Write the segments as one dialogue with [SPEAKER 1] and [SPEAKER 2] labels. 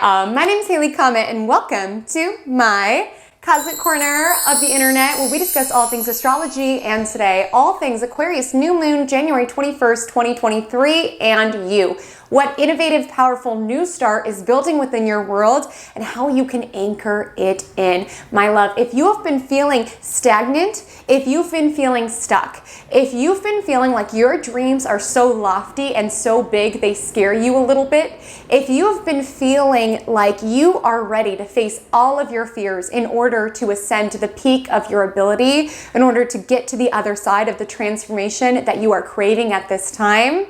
[SPEAKER 1] My name is Haley Comet, and welcome to my cosmic corner of the internet, where we discuss all things astrology, and today, all things Aquarius New Moon January 21st, 2023, and you. What innovative, powerful new start is building within your world and how you can anchor it in. My love, if you have been feeling stagnant, if you've been feeling stuck, if you've been feeling like your dreams are so lofty and so big they scare you a little bit, if you've been feeling like you are ready to face all of your fears in order to ascend to the peak of your ability, in order to get to the other side of the transformation that you are craving at this time,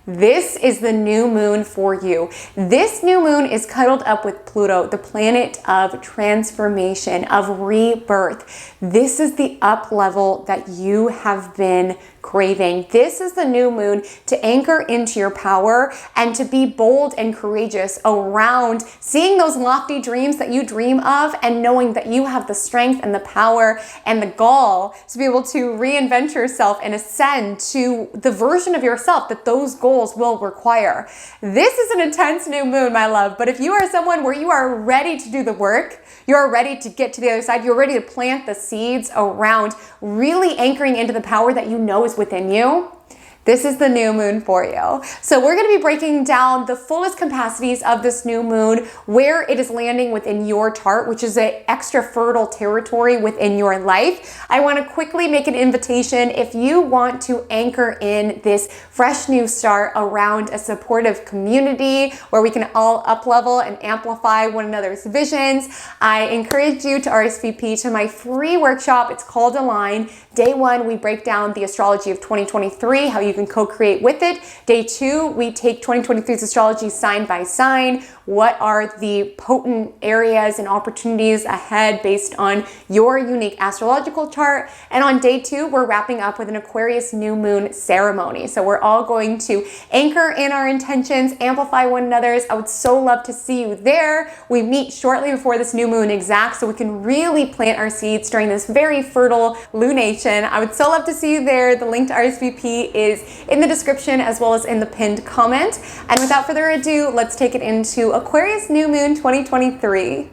[SPEAKER 1] this is the new moon for you. This new moon is cuddled up with Pluto, the planet of transformation, of rebirth. This is the up level that you have been craving. This is the new moon to anchor into your power and to be bold and courageous around seeing those lofty dreams that you dream of and knowing that you have the strength and the power and the gall to be able to reinvent yourself and ascend to the version of yourself that those goals will require. This is an intense new moon, my love, but if you are someone where you are ready to do the work, you're ready to get to the other side, you're ready to plant the seeds around really anchoring into the power that you know is within you, this is the new moon for you. So we're going to be breaking down the fullest capacities of this new moon, where it is landing within your chart, which is an extra fertile territory within your life. I want to quickly make an invitation if you want to anchor in this fresh new start around a supportive community where we can all up level and amplify one another's visions. I encourage you to RSVP to my free workshop. It's called Align. Day 1, we break down the astrology of 2023, how you can co-create with it. Day 2, we take 2023's astrology sign by sign. What are the potent areas and opportunities ahead based on your unique astrological chart? And on day 2, we're wrapping up with an Aquarius New Moon ceremony. So we're all going to anchor in our intentions, amplify one another's. I would so love to see you there. We meet shortly before this new moon exacts so we can really plant our seeds during this very fertile lunation. I would so love to see you there. The link to RSVP is in the description as well as in the pinned comment. And without further ado, let's take it into Aquarius New Moon 2023.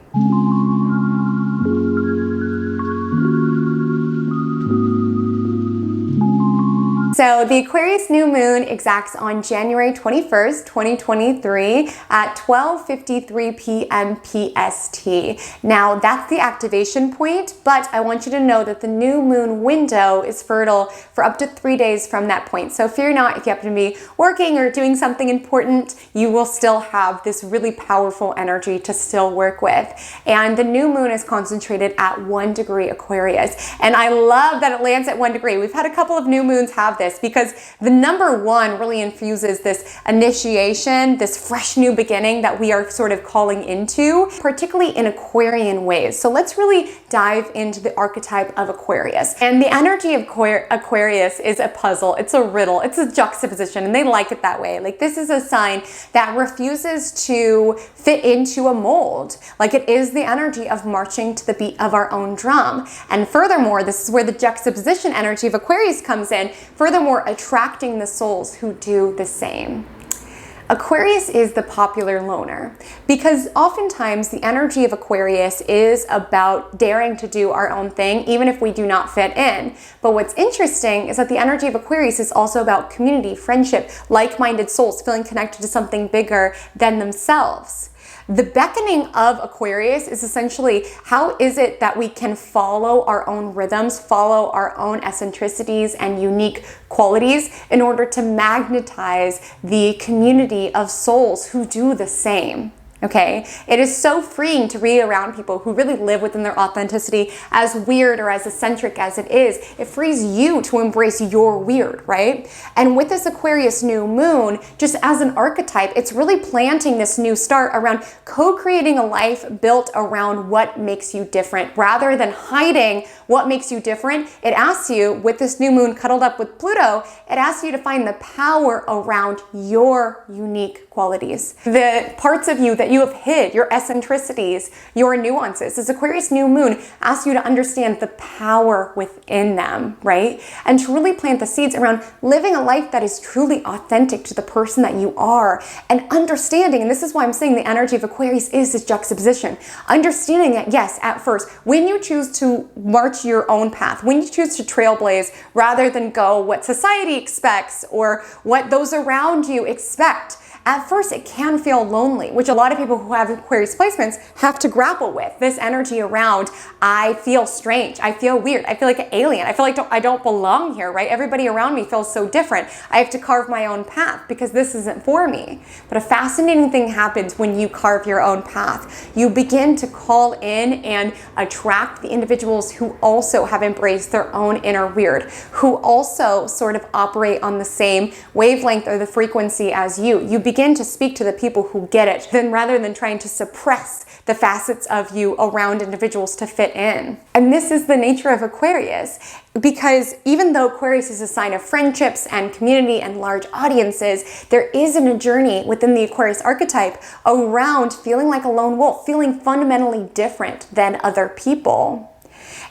[SPEAKER 1] So the Aquarius New Moon exacts on January 21st, 2023 at 12:53 p.m. PST. Now that's the activation point, but I want you to know that the new moon window is fertile for up to 3 days from that point. So fear not, if you happen to be working or doing something important, you will still have this really powerful energy to still work with. And the new moon is concentrated at 1 degree Aquarius. And I love that it lands at 1 degree. We've had a couple of new moons have this, because the number 1 really infuses this initiation, this fresh new beginning that we are sort of calling into, particularly in Aquarian ways. So let's really dive into the archetype of Aquarius. And the energy of Aquarius is a puzzle, it's a riddle, it's a juxtaposition, and they like it that way. Like, this is a sign that refuses to fit into a mold. Like, it is the energy of marching to the beat of our own drum. And furthermore, this is where the juxtaposition energy of Aquarius comes in. Furthermore, attracting the souls who do the same. Aquarius is the popular loner, because oftentimes the energy of Aquarius is about daring to do our own thing, even if we do not fit in. But what's interesting is that the energy of Aquarius is also about community, friendship, like-minded souls feeling connected to something bigger than themselves. The beckoning of Aquarius is essentially, how is it that we can follow our own rhythms, follow our own eccentricities and unique qualities in order to magnetize the community of souls who do the same. Okay, it is so freeing to be around people who really live within their authenticity, as weird or as eccentric as it is. It frees you to embrace your weird, right? And with this Aquarius new moon, just as an archetype, it's really planting this new start around co-creating a life built around what makes you different. Rather than hiding what makes you different, it asks you, with this new moon cuddled up with Pluto, it asks you to find the power around your unique qualities. The parts of you that you you have hid, your eccentricities, your nuances. This Aquarius new moon asks you to understand the power within them, right? And to really plant the seeds around living a life that is truly authentic to the person that you are, and understanding, and this is why I'm saying the energy of Aquarius is this juxtaposition, understanding that yes, at first, when you choose to march your own path, when you choose to trailblaze rather than go what society expects or what those around you expect, at first it can feel lonely, which a lot of people who have Aquarius placements have to grapple with. This energy around, I feel strange, I feel weird, I feel like an alien, I feel like I don't belong here, right? Everybody around me feels so different. I have to carve my own path because this isn't for me. But a fascinating thing happens when you carve your own path. You begin to call in and attract the individuals who also have embraced their own inner weird, who also sort of operate on the same wavelength or the frequency as you. You begin to speak to the people who get it, then rather than trying to suppress the facets of you around individuals to fit in. And this is the nature of Aquarius, because even though Aquarius is a sign of friendships and community and large audiences, there isn't a journey within the Aquarius archetype around feeling like a lone wolf, feeling fundamentally different than other people.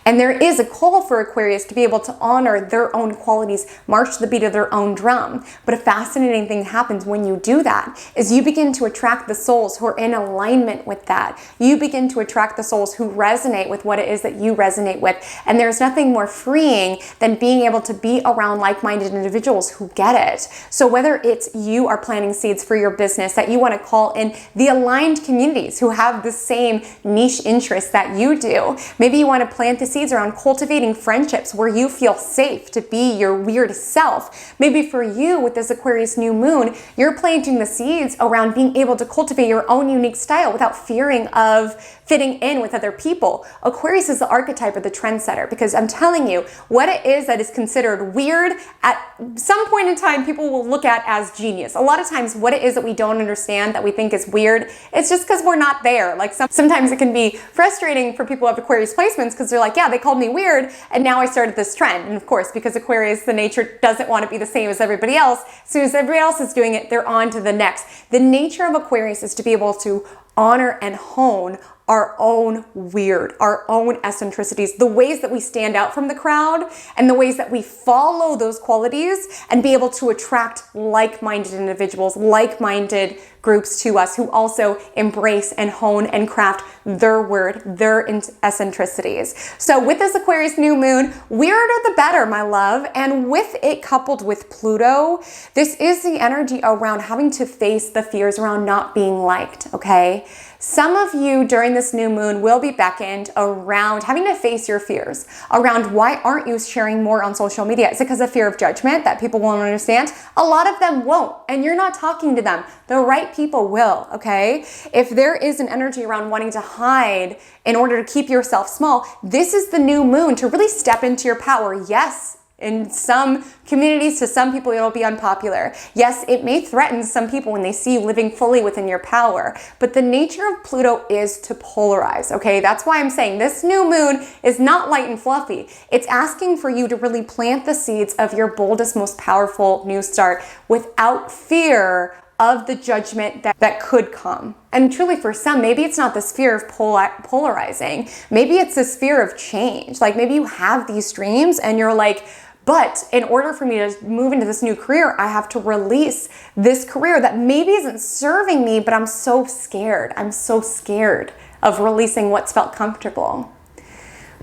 [SPEAKER 1] And there is a call for Aquarius to be able to honor their own qualities, march to the beat of their own drum. But a fascinating thing happens when you do that is you begin to attract the souls who are in alignment with that. You begin to attract the souls who resonate with what it is that you resonate with. And there's nothing more freeing than being able to be around like-minded individuals who get it. So whether it's you are planting seeds for your business, that you want to call in the aligned communities who have the same niche interests that you do. Maybe you want to plant the seeds around cultivating friendships where you feel safe to be your weird self. Maybe for you with this Aquarius new moon, you're planting the seeds around being able to cultivate your own unique style without fearing of fitting in with other people. Aquarius is the archetype of the trendsetter, because I'm telling you, what it is that is considered weird, at some point in time, people will look at as genius. A lot of times, what it is that we don't understand, that we think is weird, it's just because we're not there. Like sometimes it can be frustrating for people who have Aquarius placements because they're like, yeah, they called me weird, and now I started this trend. And of course, because Aquarius, the nature doesn't want to be the same as everybody else, as soon as everybody else is doing it, they're on to the next. The nature of Aquarius is to be able to honor and hone our own weird, our own eccentricities, the ways that we stand out from the crowd and the ways that we follow those qualities and be able to attract like-minded individuals, like-minded groups to us who also embrace and hone and craft their word, their eccentricities. So with this Aquarius new moon, weirder the better, my love. And with it coupled with Pluto, this is the energy around having to face the fears around not being liked, okay? Some of you during this new moon will be beckoned around having to face your fears around why aren't you sharing more on social media? Is it because of fear of judgment that people won't understand? A lot of them won't, and you're not talking to them. The right people will, okay? If there is an energy around wanting to hide in order to keep yourself small, this is the new moon to really step into your power. Yes, in some communities, to some people, it'll be unpopular. Yes, it may threaten some people when they see you living fully within your power. But the nature of Pluto is to polarize, okay? That's why I'm saying this new moon is not light and fluffy. It's asking for you to really plant the seeds of your boldest, most powerful new start without fear of the judgment that could come. And truly for some, maybe it's not this fear of polarizing. Maybe it's this fear of change. Like maybe you have these dreams and you're like, but in order for me to move into this new career, I have to release this career that maybe isn't serving me, but I'm so scared. I'm so scared of releasing what's felt comfortable.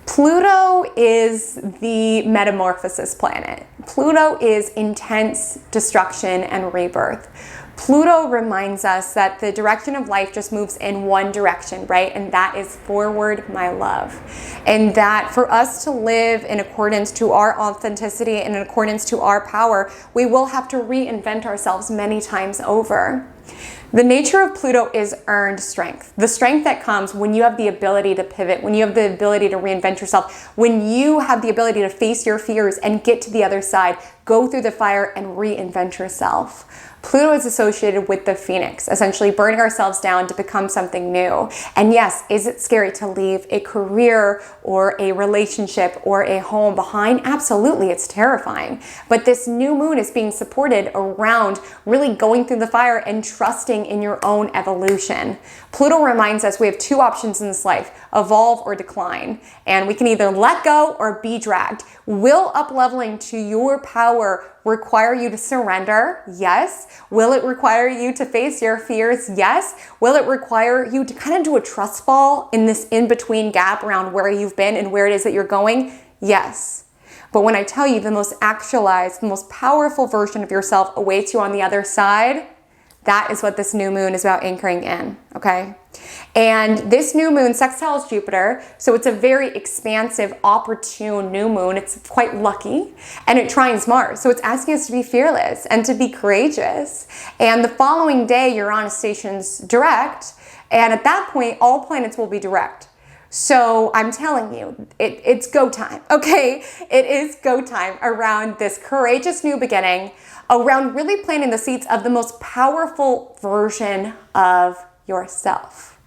[SPEAKER 1] Pluto is the metamorphosis planet. Pluto is intense destruction and rebirth. Pluto reminds us that the direction of life just moves in one direction, right? And that is forward, my love. And that for us to live in accordance to our authenticity and in accordance to our power, we will have to reinvent ourselves many times over. The nature of Pluto is earned strength. The strength that comes when you have the ability to pivot, when you have the ability to reinvent yourself, when you have the ability to face your fears and get to the other side, go through the fire and reinvent yourself. Pluto is associated with the phoenix, essentially burning ourselves down to become something new. And yes, is it scary to leave a career or a relationship or a home behind? Absolutely, it's terrifying. But this new moon is being supported around really going through the fire and trusting in your own evolution. Pluto reminds us we have two options in this life, evolve or decline. And we can either let go or be dragged. Will up-leveling to your power require you to surrender? Yes. Will it require you to face your fears? Yes. Will it require you to kind of do a trust fall in this in-between gap around where you've been and where it is that you're going? Yes. But when I tell you the most actualized, the most powerful version of yourself awaits you on the other side, that is what this new moon is about anchoring in, okay? And this new moon sextiles Jupiter, so it's a very expansive, opportune new moon. It's quite lucky, and it trines Mars. So it's asking us to be fearless and to be courageous. And the following day, Uranus stations direct, and at that point, all planets will be direct. So I'm telling you, it's go time, okay? It is go time around this courageous new beginning, around really planting the seeds of the most powerful version of yourself.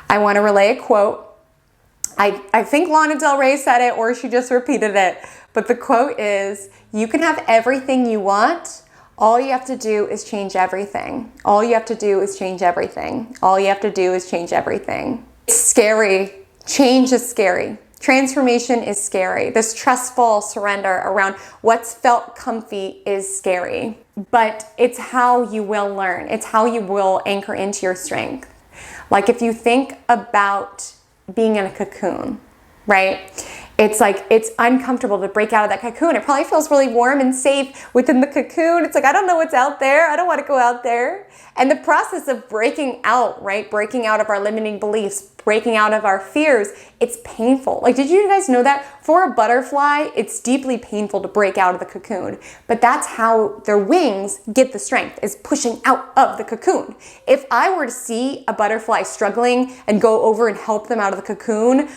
[SPEAKER 1] I want to relay a quote. I think Lana Del Rey said it, or she just repeated it, but the quote is, you can have everything you want. All you have to do is change everything. All you have to do is change everything. All you have to do is change everything. It's scary. Change is scary. Transformation is scary. This trustful surrender around what's felt comfy is scary. But it's how you will learn. It's how you will anchor into your strength. Like if you think about being in a cocoon, right? It's like, it's uncomfortable to break out of that cocoon. It probably feels really warm and safe within the cocoon. It's like, I don't know what's out there. I don't want to go out there. And the process of breaking out, right? Breaking out of our limiting beliefs, breaking out of our fears, it's painful. Like, did you guys know that for a butterfly, it's deeply painful to break out of the cocoon, but that's how their wings get the strength, is pushing out of the cocoon. If I were to see a butterfly struggling and go over and help them out of the cocoon,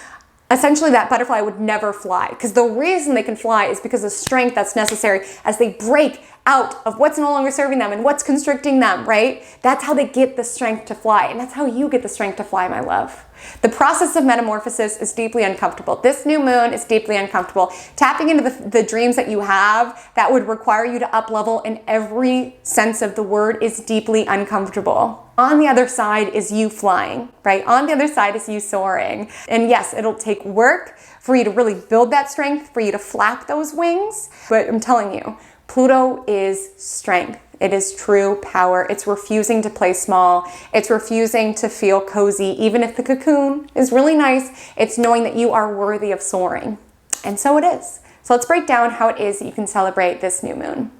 [SPEAKER 1] essentially that butterfly would never fly, because the reason they can fly is because of the strength that's necessary as they break out of what's no longer serving them and what's constricting them, right? That's how they get the strength to fly, and that's how you get the strength to fly, my love. The process of metamorphosis is deeply uncomfortable. This new moon is deeply uncomfortable. Tapping into the dreams that you have that would require you to up-level in every sense of the word is deeply uncomfortable. On the other side is you flying, right? On the other side is you soaring. And yes, it'll take work for you to really build that strength, for you to flap those wings. But I'm telling you, Pluto is strength. It is true power. It's refusing to play small. It's refusing to feel cozy. Even if the cocoon is really nice, it's knowing that you are worthy of soaring. And so it is. So let's break down how it is that you can celebrate this new moon.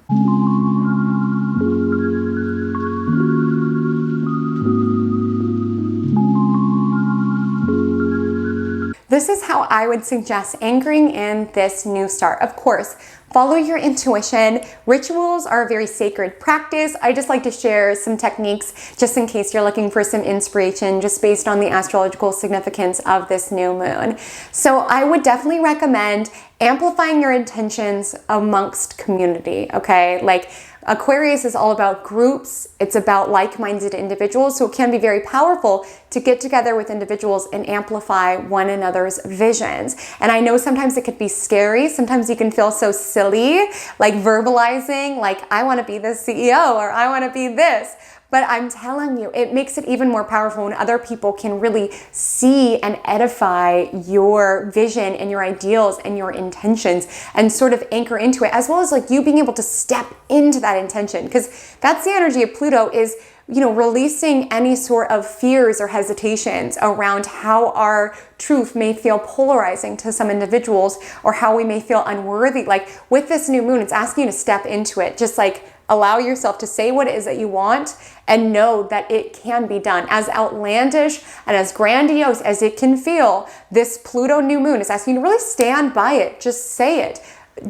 [SPEAKER 1] This is how I would suggest anchoring in this new start. Of course, follow your intuition. Rituals are a very sacred practice. I just like to share some techniques just in case you're looking for some inspiration just based on the astrological significance of this new moon. So I would definitely recommend amplifying your intentions amongst community, okay? Like Aquarius is all about groups. It's about like-minded individuals. So it can be very powerful to get together with individuals and amplify one another's visions. And I know sometimes it could be scary. Sometimes you can feel so silly, like verbalizing, like I want to be the CEO or I want to be this. But I'm telling you, it makes it even more powerful when other people can really see and edify your vision and your ideals and your intentions and sort of anchor into it, as well as like you being able to step into that intention. Because that's the energy of Pluto, is, you know, releasing any sort of fears or hesitations around how our truth may feel polarizing to some individuals or how we may feel unworthy. Like with this new moon, it's asking you to step into it. Just like allow yourself to say what it is that you want and know that it can be done. As outlandish and as grandiose as it can feel, this Pluto new moon is asking you to really stand by it. Just say it.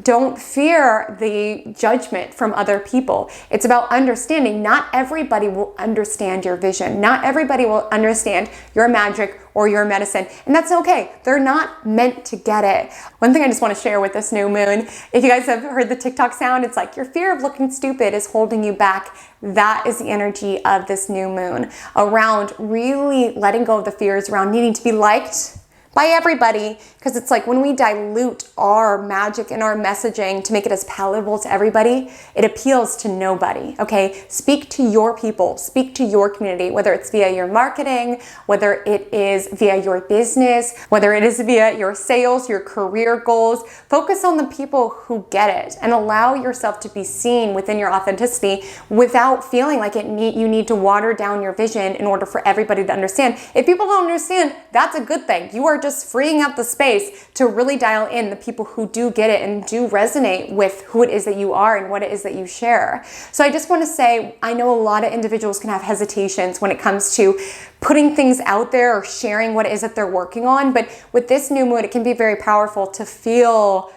[SPEAKER 1] Don't fear the judgment from other people. It's about understanding not everybody will understand your vision. Not everybody will understand your magic or your medicine. And that's okay. They're not meant to get it. One thing I just want to share with this new moon, if you guys have heard the TikTok sound, it's like your fear of looking stupid is holding you back. That is the energy of this new moon, around really letting go of the fears around needing to be liked by everybody, because it's like when we dilute our magic and our messaging to make it as palatable to everybody, it appeals to nobody, okay? Speak to your people, speak to your community, whether it's via your marketing, whether it is via your business, whether it is via your sales, your career goals. Focus on the people who get it and allow yourself to be seen within your authenticity without feeling like you need to water down your vision in order for everybody to understand. If people don't understand, that's a good thing. You are just freeing up the space to really dial in the people who do get it and do resonate with who it is that you are and what it is that you share. So I just want to say, I know a lot of individuals can have hesitations when it comes to putting things out there or sharing what it is that they're working on. But with this new moon, it can be very powerful to feel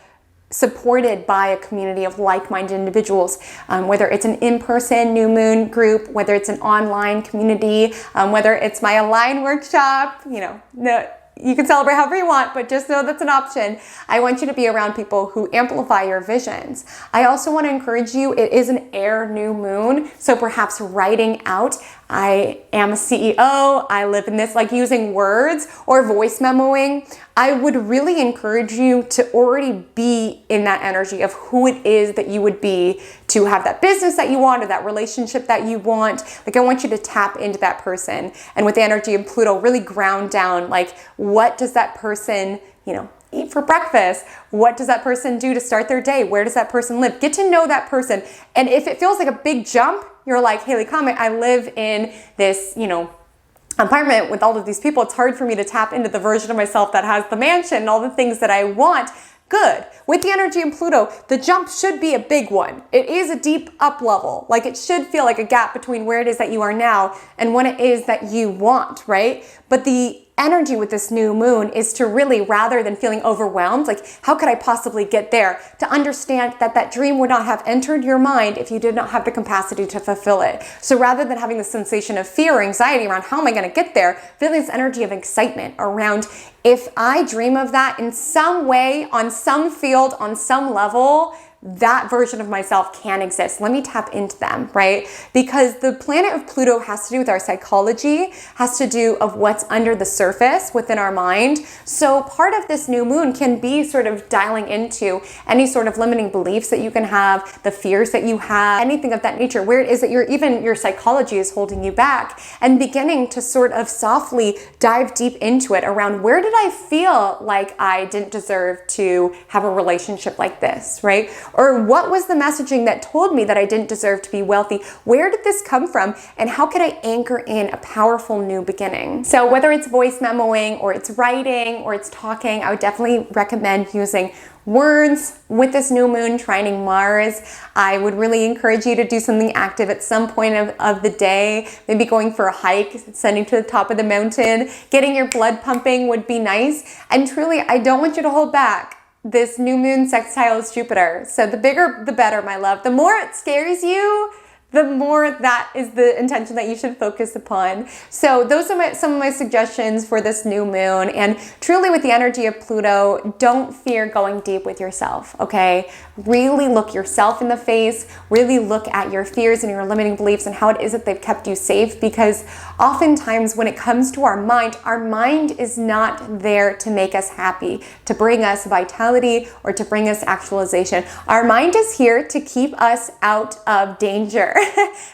[SPEAKER 1] supported by a community of like-minded individuals, whether it's an in-person new moon group, whether it's an online community, whether it's my Align workshop, you can celebrate however you want, but just know that's an option. I want you to be around people who amplify your visions. I also want to encourage you, it is an air new moon, so perhaps writing out, I am a CEO, I live in this, like using words or voice memoing. I would really encourage you to already be in that energy of who it is that you would be to have that business that you want or that relationship that you want. Like, I want you to tap into that person. And with the energy of Pluto, really ground down, like, what does that person, eat for breakfast? What does that person do to start their day? Where does that person live? Get to know that person. And if it feels like a big jump, you're like, Haley Comet, I live in this, apartment with all of these people. It's hard for me to tap into the version of myself that has the mansion and all the things that I want. Good. With the energy in Pluto, the jump should be a big one. It is a deep up level. Like, it should feel like a gap between where it is that you are now and what it is that you want, right? But the energy with this new moon is to really, rather than feeling overwhelmed, like, how could I possibly get there, to understand that that dream would not have entered your mind if you did not have the capacity to fulfill it. So rather than having the sensation of fear or anxiety around how am I going to get there, feeling this energy of excitement around, if I dream of that in some way, on some field, on some level, that version of myself can exist. Let me tap into them, right? Because the planet of Pluto has to do with our psychology, has to do of what's under the surface within our mind. So part of this new moon can be sort of dialing into any sort of limiting beliefs that you can have, the fears that you have, anything of that nature, where it is that even your psychology is holding you back, and beginning to sort of softly dive deep into it around, where did I feel like I didn't deserve to have a relationship like this, right? Or what was the messaging that told me that I didn't deserve to be wealthy? Where did this come from? And how could I anchor in a powerful new beginning? So whether it's voice memoing or it's writing or it's talking, I would definitely recommend using words with this new moon trining Mars. I would really encourage you to do something active at some point of the day, maybe going for a hike, ascending to the top of the mountain, getting your blood pumping would be nice. And truly, I don't want you to hold back. This new moon sextile is Jupiter. So the bigger, the better, my love. The more it scares you, the more that is the intention that you should focus upon. So those are some of my suggestions for this new moon. And truly, with the energy of Pluto, don't fear going deep with yourself, okay? Really look yourself in the face, really look at your fears and your limiting beliefs and how it is that they've kept you safe, because oftentimes when it comes to our mind is not there to make us happy, to bring us vitality, or to bring us actualization. Our mind is here to keep us out of danger.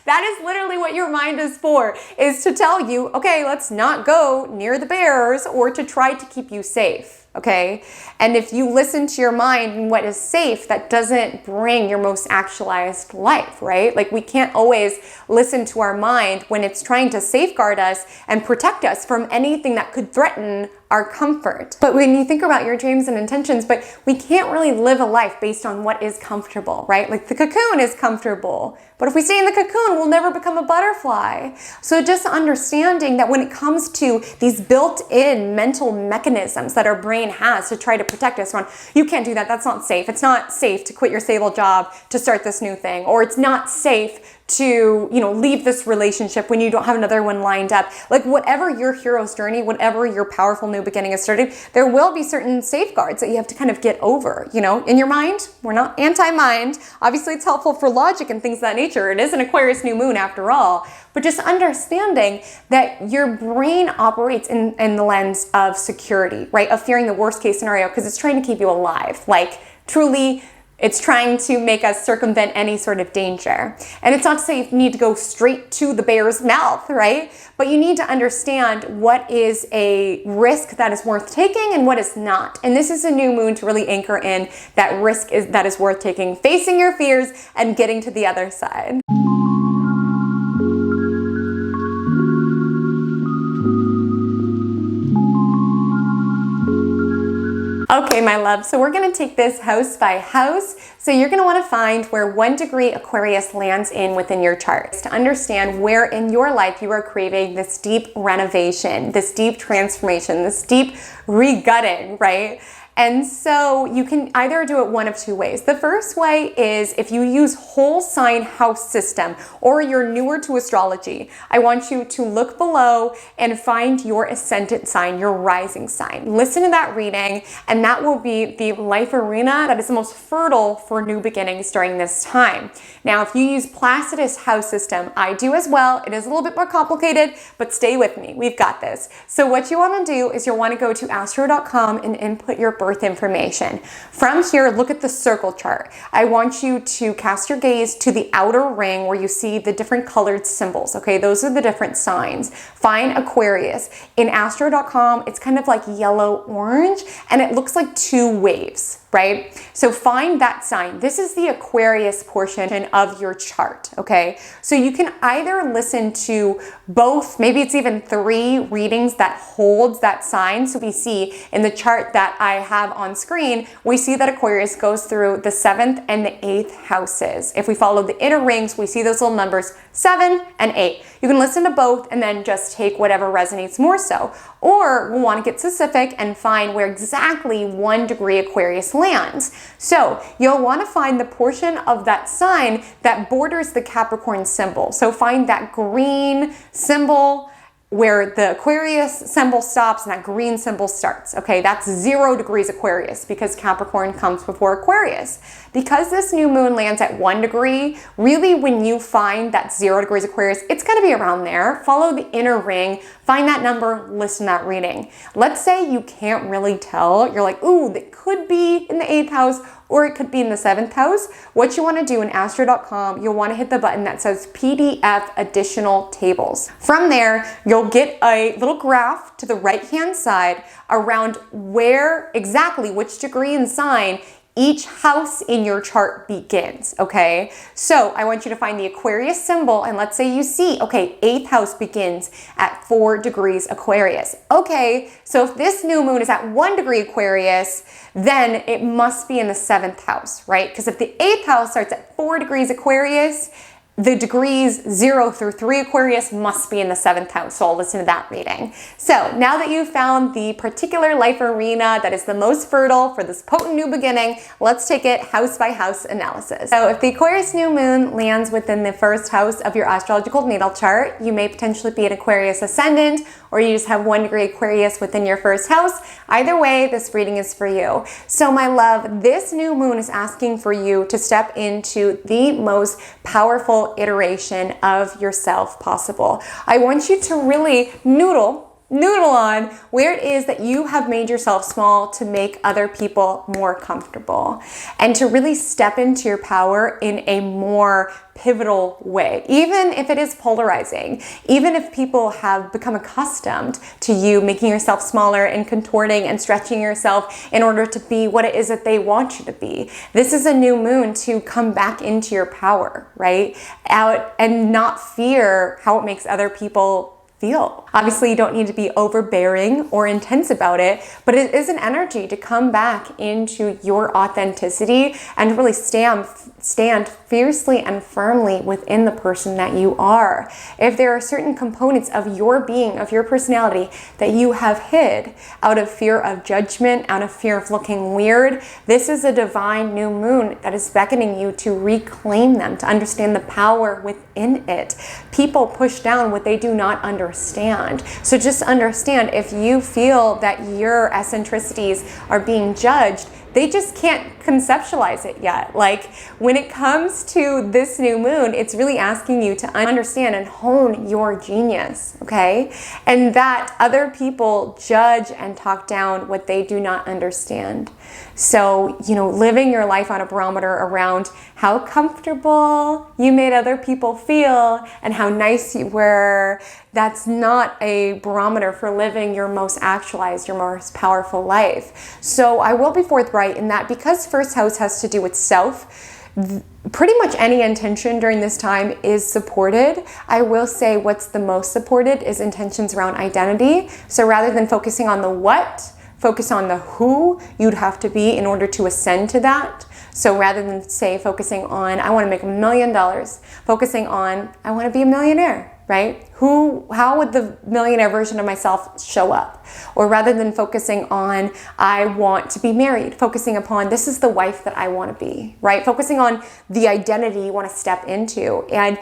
[SPEAKER 1] That is literally what your mind is for, is to tell you, okay, let's not go near the bears, or to try to keep you safe. Okay. And if you listen to your mind and what is safe, that doesn't bring your most actualized life, right? Like, we can't always listen to our mind when it's trying to safeguard us and protect us from anything that could threaten our comfort. But when you think about your dreams and intentions, but we can't really live a life based on what is comfortable, right? Like, the cocoon is comfortable, but if we stay in the cocoon, we'll never become a butterfly. So just understanding that when it comes to these built-in mental mechanisms that our brain has to try to protect us from, you can't do that, that's not safe. It's not safe to quit your stable job to start this new thing, or it's not safe to, you know, leave this relationship when you don't have another one lined up. Like whatever your hero's journey, whatever your powerful new beginning is starting, there will be certain safeguards that you have to kind of get over, you know, in your mind. We're not anti-mind. Obviously it's helpful for logic and things of that nature. It is an Aquarius new moon after all, but just understanding that your brain operates in the lens of security, right? Of fearing the worst case scenario because it's trying to keep you alive. Like truly, it's trying to make us circumvent any sort of danger. And it's not to say you need to go straight to the bear's mouth, right? But you need to understand what is a risk that is worth taking and what is not. And this is a new moon to really anchor in that risk that is worth taking, facing your fears and getting to the other side. Okay, my love, so we're going to take this house by house. So you're going to want to find where 1 degree Aquarius lands in within your chart to understand where in your life you are craving this deep renovation, this deep transformation, this deep regutting, right? And so you can either do it one of two ways. The first way is if you use whole sign house system or you're newer to astrology, I want you to look below and find your ascendant sign, your rising sign. Listen to that reading, and that will be the life arena that is the most fertile for new beginnings during this time. Now, if you use Placidus house system, I do as well. It is a little bit more complicated, but stay with me. We've got this. So what you want to do is you'll want to go to astro.com and input your birth information. From here, look at the circle chart. I want you to cast your gaze to the outer ring where you see the different colored symbols. Okay, those are the different signs. Find Aquarius. In astro.com, it's kind of like yellow-orange, and it looks like two waves, right? So find that sign. This is the Aquarius portion of your chart, okay? So you can either listen to both, maybe it's even 3 readings that holds that sign. So we see in the chart that I have on screen, we see that Aquarius goes through the 7th and the 8th houses. If we follow the inner rings, we see those little numbers 7 and 8. You can listen to both and then just take whatever resonates more so. Or we'll want to get specific and find where exactly 1 degree Aquarius lands. So you'll want to find the portion of that sign that borders the Capricorn symbol. So find that green symbol where the Aquarius symbol stops and that green symbol starts. Okay, that's 0 degrees Aquarius because Capricorn comes before Aquarius. Because this new moon lands at 1 degree, really when you find that 0 degrees Aquarius, it's gonna be around there. Follow the inner ring, find that number, listen to that reading. Let's say you can't really tell. You're like, ooh, that could be in the 8th house or it could be in the 7th house. What you want to do in astro.com, you'll want to hit the button that says PDF additional tables. From there, you'll get a little graph to the right-hand side around where exactly which degree and sign each house in your chart begins, okay? So I want you to find the Aquarius symbol, and let's say you see, okay, 8th house begins at 4 degrees Aquarius. Okay, so if this new moon is at 1 degree Aquarius, then it must be in the 7th house, right? Because if the 8th house starts at 4 degrees Aquarius, the degrees 0 through 3 Aquarius must be in the 7th house. So I'll listen to that reading. So now that you've found the particular life arena that is the most fertile for this potent new beginning, let's take it house by house analysis. So if the Aquarius new moon lands within the 1st house of your astrological natal chart, you may potentially be an Aquarius ascendant, or you just have 1 degree Aquarius within your 1st house. Either way, this reading is for you. So my love, this new moon is asking for you to step into the most powerful iteration of yourself possible. I want you to really noodle on where it is that you have made yourself small to make other people more comfortable, and to really step into your power in a more pivotal way, even if it is polarizing, even if people have become accustomed to you making yourself smaller and contorting and stretching yourself in order to be what it is that they want you to be. This is a new moon to come back into your power, right? Out and not fear how it makes other people feel. Obviously, you don't need to be overbearing or intense about it, but it is an energy to come back into your authenticity and really stand fiercely and firmly within the person that you are. If there are certain components of your being, of your personality, that you have hid out of fear of judgment, out of fear of looking weird, this is a divine new moon that is beckoning you to reclaim them, to understand the power within it. People push down what they do not understand. So just understand, if you feel that your eccentricities are being judged, they just can't conceptualize it yet. Like, when it comes to this new moon, it's really asking you to understand and hone your genius, okay? And that other people judge and talk down what they do not understand. So, living your life on a barometer around how comfortable you made other people feel and how nice you were, that's not a barometer for living your most actualized, your most powerful life. So I will be forthright in that, because first house has to do with self, pretty much any intention during this time is supported. I will say what's the most supported is intentions around identity. So rather than focusing on the what, focus on the who you'd have to be in order to ascend to that. So rather than say focusing on, I want to make $1 million, focusing on, I want to be a millionaire, right? How would the millionaire version of myself show up? Or rather than focusing on, I want to be married, focusing upon, this is the wife that I want to be, right? Focusing on the identity you want to step into. And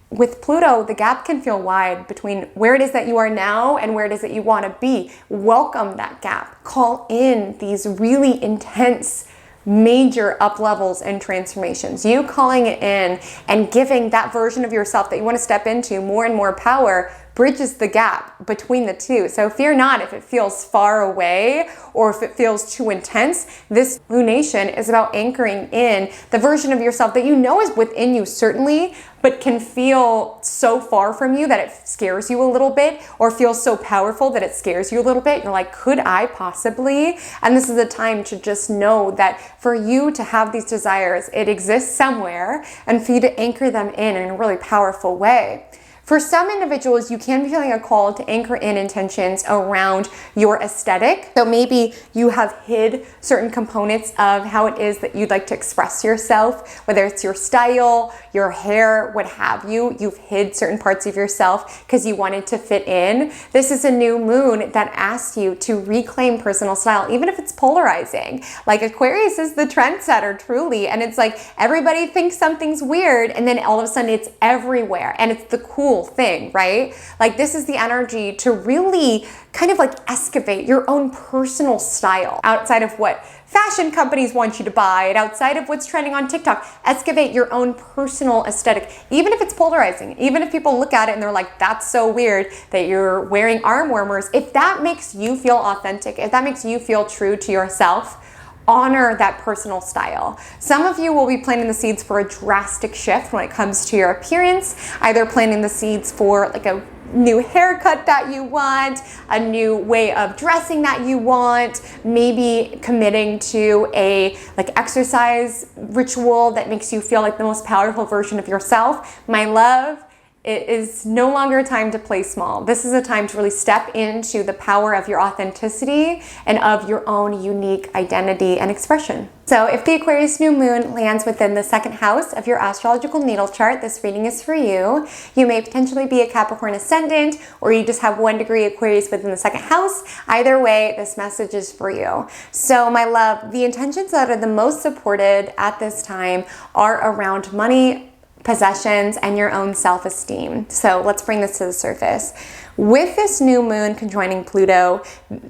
[SPEAKER 1] with Pluto, the gap can feel wide between where it is that you are now and where it is that you want to be. Welcome that gap. Call in these really intense major up levels and transformations. You calling it in and giving that version of yourself that you want to step into more and more power bridges the gap between the two. So fear not if it feels far away or if it feels too intense. This lunation is about anchoring in the version of yourself that you know is within you, certainly, but can feel so far from you that it scares you a little bit, or feels so powerful that it scares you a little bit. You're like, could I possibly? And this is a time to just know that for you to have these desires, it exists somewhere, and for you to anchor them in a really powerful way. For some individuals, you can be feeling a call to anchor in intentions around your aesthetic. So maybe you have hid certain components of how it is that you'd like to express yourself, whether it's your style, your hair, what have you. You've hid certain parts of yourself because you wanted to fit in. This is a new moon that asks you to reclaim personal style, even if it's polarizing. Like, Aquarius is the trendsetter, truly. And it's like everybody thinks something's weird, and then all of a sudden it's everywhere. And it's the cool thing, right? Like, this is the energy to really kind of like excavate your own personal style outside of what fashion companies want you to buy and outside of what's trending on TikTok. Excavate your own personal aesthetic, even if it's polarizing, even if people look at it and they're like, that's so weird that you're wearing arm warmers. If that makes you feel authentic, if that makes you feel true to yourself, honor that personal style. Some of you will be planting the seeds for a drastic shift when it comes to your appearance, either planting the seeds for like a new haircut that you want, a new way of dressing that you want, maybe committing to a like exercise ritual that makes you feel like the most powerful version of yourself. My love, it is no longer a time to play small. This is a time to really step into the power of your authenticity and of your own unique identity and expression. So if the Aquarius New Moon lands within the second house of your astrological natal chart, this reading is for you. You may potentially be a Capricorn ascendant, or you just have 1 degree Aquarius within the second house. Either way, this message is for you. So my love, the intentions that are the most supported at this time are around money, possessions, and your own self-esteem. So let's bring this to the surface. With this new moon conjoining Pluto,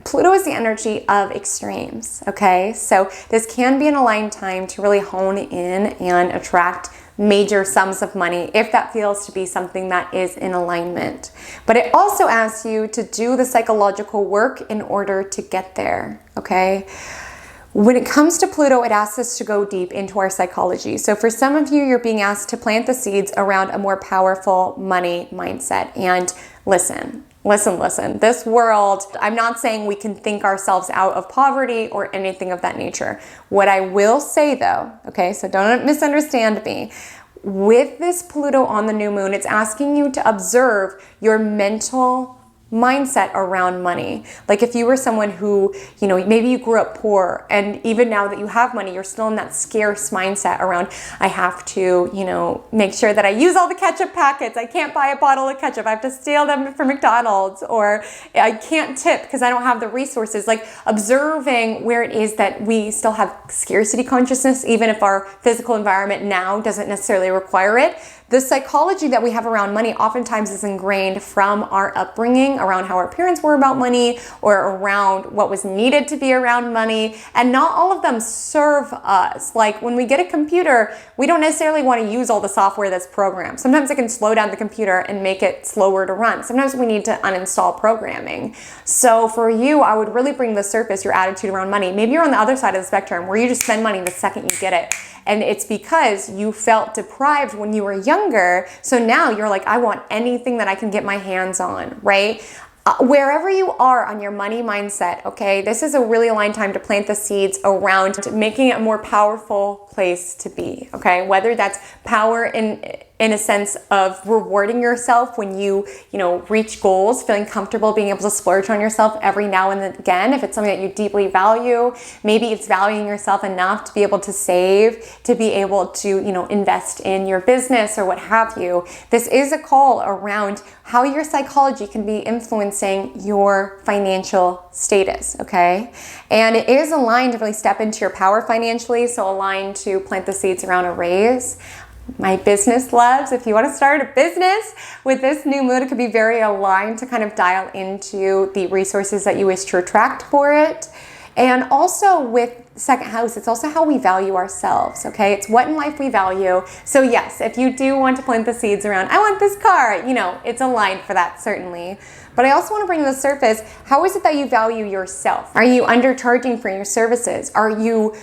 [SPEAKER 1] Pluto is the energy of extremes, okay? So this can be an aligned time to really hone in and attract major sums of money if that feels to be something that is in alignment. But it also asks you to do the psychological work in order to get there, okay? When it comes to Pluto, it asks us to go deep into our psychology. So for some of you, you're being asked to plant the seeds around a more powerful money mindset. And listen. This world, I'm not saying we can think ourselves out of poverty or anything of that nature. What I will say though, okay, so don't misunderstand me. With this Pluto on the new moon, it's asking you to observe your mental mindset around money. Like if you were someone who, you know, maybe you grew up poor, and even now that you have money, you're still in that scarce mindset around, I have to, you know, make sure that I use all the ketchup packets. I can't buy a bottle of ketchup. I have to steal them from McDonald's, or I can't tip because I don't have the resources. Like observing where it is that we still have scarcity consciousness, even if our physical environment now doesn't necessarily require it. The psychology that we have around money oftentimes is ingrained from our upbringing, around how our parents were about money, or around what was needed to be around money. And not all of them serve us. Like when we get a computer, we don't necessarily want to use all the software that's programmed. Sometimes it can slow down the computer and make it slower to run. Sometimes we need to uninstall programming. So for you, I would really bring to the surface your attitude around money. Maybe you're on the other side of the spectrum where you just spend money the second you get it. And it's because you felt deprived when you were younger. So now you're like, I want anything that I can get my hands on, right? Wherever you are on your money mindset, okay, this is a really aligned time to plant the seeds around making it a more powerful place to be, okay? Whether that's power in a sense of rewarding yourself when you know, reach goals, feeling comfortable being able to splurge on yourself every now and again, if it's something that you deeply value. Maybe it's valuing yourself enough to be able to save, to be able to, you know, invest in your business or what have you. This is a call around how your psychology can be influencing your financial status, okay? And it is aligned to really step into your power financially, so aligned to plant the seeds around a raise. My business loves, if you want to start a business with this new moon, it could be very aligned to kind of dial into the resources that you wish to attract for it. And also with second house, it's also how we value ourselves, okay? It's what in life we value. So yes, if you do want to plant the seeds around, I want this car, you know, it's aligned for that certainly. But I also want to bring to the surface, how is it that you value yourself? Are you undercharging for your services? Are you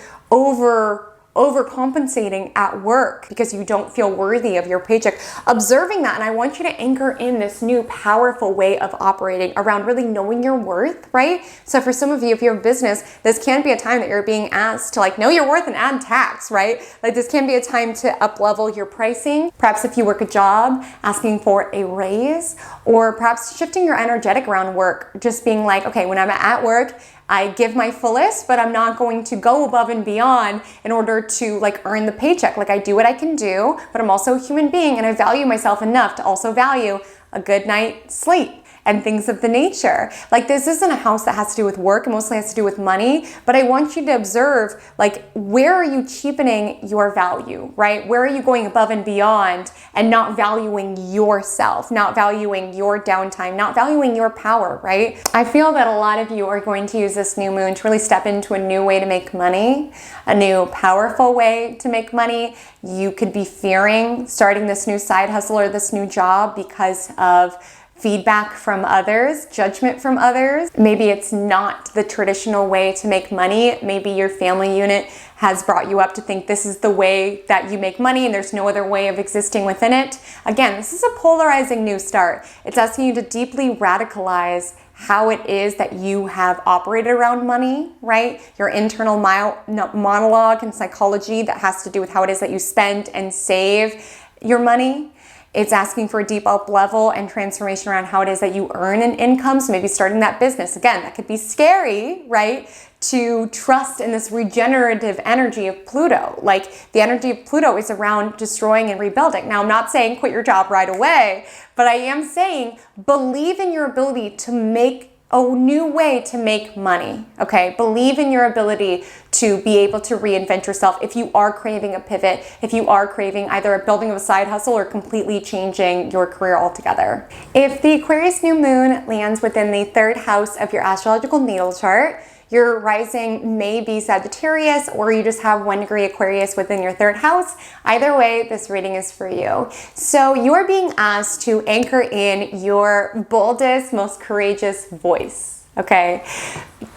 [SPEAKER 1] overcompensating at work because you don't feel worthy of your paycheck? Observing that, and I want you to anchor in this new powerful way of operating around really knowing your worth, right? So for some of you, if you have a business, this can be a time that you're being asked to like know your worth and add tax, right? Like this can be a time to up-level your pricing. Perhaps if you work a job, asking for a raise, or perhaps shifting your energetic around work, just being like, okay, when I'm at work, I give my fullest, but I'm not going to go above and beyond in order to like earn the paycheck. Like I do what I can do, but I'm also a human being, and I value myself enough to also value a good night's sleep and things of the nature. Like this isn't a house that has to do with work, it mostly has to do with money, but I want you to observe, like, where are you cheapening your value, right? Where are you going above and beyond and not valuing yourself, not valuing your downtime, not valuing your power, right? I feel that a lot of you are going to use this new moon to really step into a new way to make money, a new powerful way to make money. You could be fearing starting this new side hustle or this new job because of feedback from others, judgment from others. Maybe it's not the traditional way to make money. Maybe your family unit has brought you up to think this is the way that you make money and there's no other way of existing within it. Again, this is a polarizing new start. It's asking you to deeply radicalize how it is that you have operated around money, right? Your internal monologue and psychology that has to do with how it is that you spend and save your money. It's asking for a deep up level and transformation around how it is that you earn an income. So maybe starting that business. Again, that could be scary, right? To trust in this regenerative energy of Pluto. Like the energy of Pluto is around destroying and rebuilding. Now, I'm not saying quit your job right away, but I am saying believe in your ability to make a new way to make money, okay? Believe in your ability to be able to reinvent yourself if you are craving a pivot, if you are craving either a building of a side hustle or completely changing your career altogether. If the Aquarius New Moon lands within the third house of your astrological natal chart, your rising may be Sagittarius, or you just have 1 degree Aquarius within your third house. Either way, this reading is for you. So you are being asked to anchor in your boldest, most courageous voice. okay?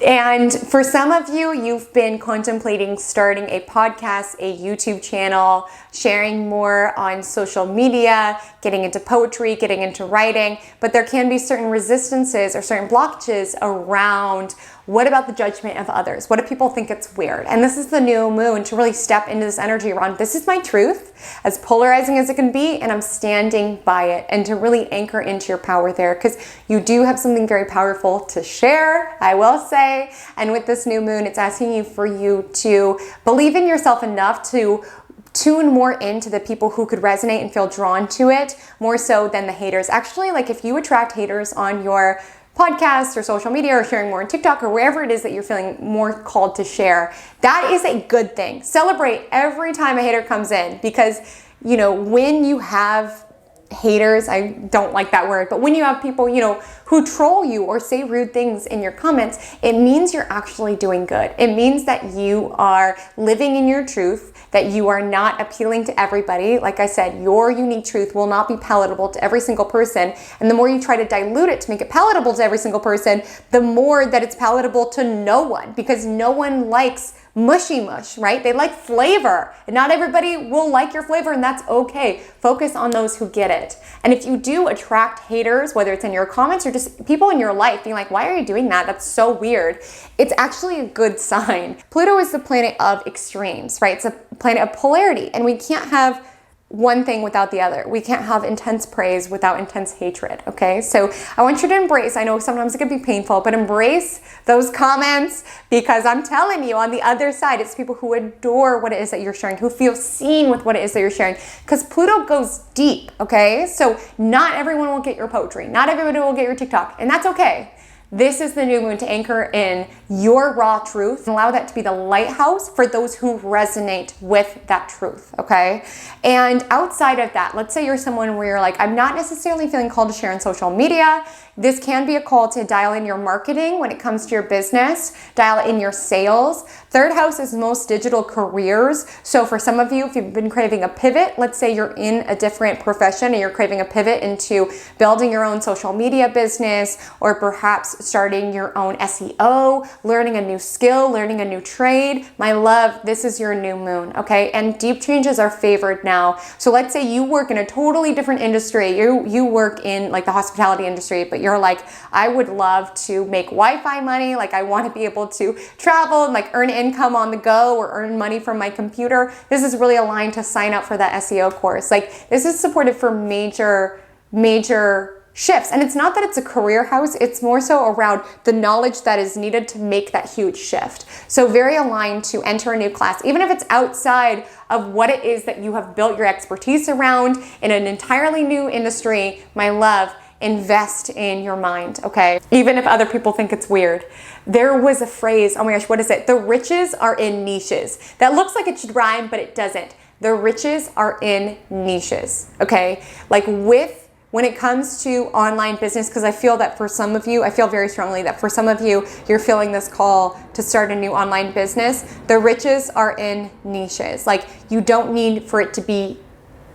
[SPEAKER 1] And for some of you, you've been contemplating starting a podcast, a YouTube channel, sharing more on social media, getting into poetry, getting into writing, but there can be certain resistances or certain blockages around what about the judgment of others? What if people think it's weird? And this is the new moon to really step into this energy around, this is my truth, as polarizing as it can be, and I'm standing by it, and to really anchor into your power there, because you do have something very powerful to share, I will say. And with this new moon, it's asking you for you to believe in yourself enough to tune more into the people who could resonate and feel drawn to it, more so than the haters. Actually, like if you attract haters on your podcast or social media or sharing more on TikTok or wherever it is that you're feeling more called to share, that is a good thing. Celebrate every time a hater comes in, because, you know, when you have haters, I don't like that word, but when you have people, you know, who troll you or say rude things in your comments, it means you're actually doing good. It means that you are living in your truth, that you are not appealing to everybody. Like I said, your unique truth will not be palatable to every single person. And the more you try to dilute it to make it palatable to every single person, the more that it's palatable to no one, because no one likes mushy mush, right? They like flavor, and not everybody will like your flavor, and that's okay. Focus on those who get it. And if you do attract haters, whether it's in your comments or just people in your life being like, why are you doing that? That's so weird. It's actually a good sign. Pluto is the planet of extremes, right? It's a planet of polarity, and we can't have one thing without the other. We can't have intense praise without intense hatred, okay? So I want you to embrace, I know sometimes it can be painful, but embrace those comments, because I'm telling you, on the other side, it's people who adore what it is that you're sharing, who feel seen with what it is that you're sharing, because Pluto goes deep, okay? So not everyone will get your poetry, not everybody will get your TikTok, and that's okay. This is the new moon to anchor in your raw truth and allow that to be the lighthouse for those who resonate with that truth, okay? And outside of that, let's say you're someone where you're like, I'm not necessarily feeling called to share on social media. This can be a call to dial in your marketing when it comes to your business, dial in your sales. Third house is most digital careers. So for some of you, if you've been craving a pivot, let's say you're in a different profession and you're craving a pivot into building your own social media business, or perhaps starting your own SEO, learning a new skill, learning a new trade. My love, this is your new moon, okay? And deep changes are favored now. So let's say you work in a totally different industry. You work in like the hospitality industry, but you're like, I would love to make Wi-Fi money. Like I want to be able to travel and like earn income on the go or earn money from my computer. This is really aligned to sign up for that SEO course. Like this is supported for major shifts. And it's not that it's a career house, it's more so around the knowledge that is needed to make that huge shift. So very aligned to enter a new class, even if it's outside of what it is that you have built your expertise around in an entirely new industry. My love, invest in your mind, okay? Even if other people think it's weird. There was a phrase, oh my gosh, what is it? The riches are in niches. That looks like it should rhyme, but it doesn't. The riches are in niches, okay? Like when it comes to online business, because I feel that for some of you, I feel very strongly that for some of you, you're feeling this call to start a new online business. The riches are in niches. Like you don't need for it to be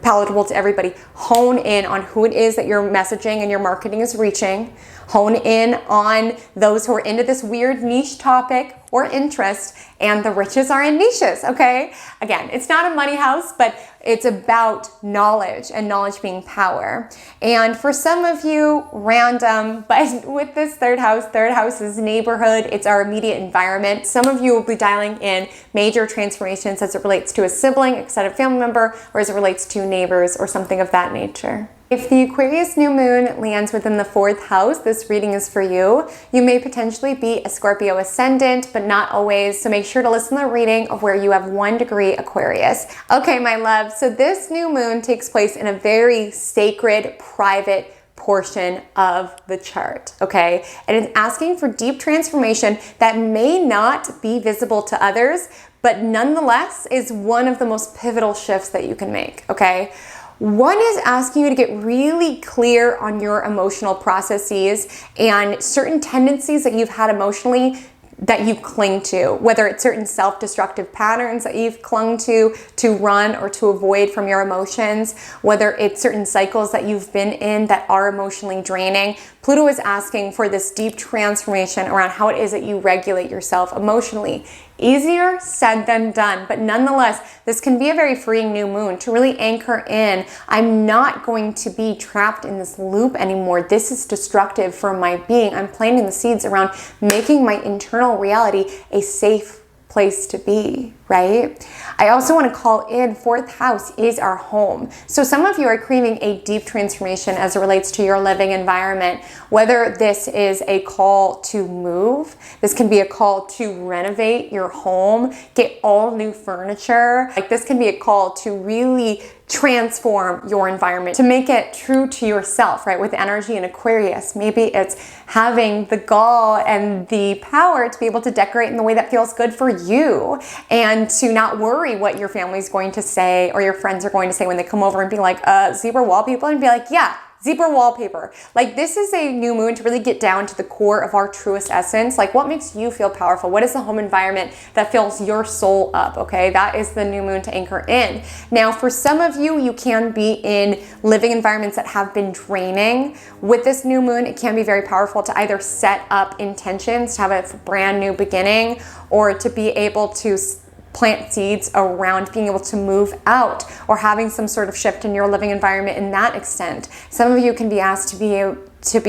[SPEAKER 1] palatable to everybody. Hone in on who it is that your messaging and your marketing is reaching. Hone in on those who are into this weird niche topic or interest, and the riches are in niches, okay? Again, it's not a money house, but it's about knowledge, and knowledge being power. And for some of you, random, but with this third house is neighborhood, it's our immediate environment. Some of you will be dialing in major transformations as it relates to a sibling, extended family member, or as it relates to neighbors or something of that nature. If the Aquarius new moon lands within the 4th house, this reading is for you. You may potentially be a Scorpio ascendant, but not always. So make sure to listen to the reading of where you have 1 degree Aquarius. Okay, my love. So this new moon takes place in a very sacred, private portion of the chart, okay? And it's asking for deep transformation that may not be visible to others, but nonetheless is one of the most pivotal shifts that you can make, okay? One is asking you to get really clear on your emotional processes and certain tendencies that you've had emotionally that you cling to, whether it's certain self-destructive patterns that you've clung to run or to avoid from your emotions, whether it's certain cycles that you've been in that are emotionally draining. Pluto is asking for this deep transformation around how it is that you regulate yourself emotionally. Easier said than done, but nonetheless, this can be a very freeing new moon to really anchor in. I'm not going to be trapped in this loop anymore. This is destructive for my being. I'm planting the seeds around making my internal reality a safe place to be, right? I also want to call in, fourth house is our home. So some of you are craving a deep transformation as it relates to your living environment, whether this is a call to move, this can be a call to renovate your home, get all new furniture. Like this can be a call to really transform your environment, to make it true to yourself, right? With energy in Aquarius, maybe it's having the gall and the power to be able to decorate in the way that feels good for you and to not worry what your family's going to say or your friends are going to say when they come over and be like, zebra wallpaper, and be like, yeah, zebra wallpaper. Like this is a new moon to really get down to the core of our truest essence. Like what makes you feel powerful? What is the home environment that fills your soul up? Okay, that is the new moon to anchor in. Now, for some of you, you can be in living environments that have been draining. With this new moon, it can be very powerful to either set up intentions to have a brand new beginning or to be able to plant seeds around being able to move out or having some sort of shift in your living environment in that extent. Some of you can be asked to be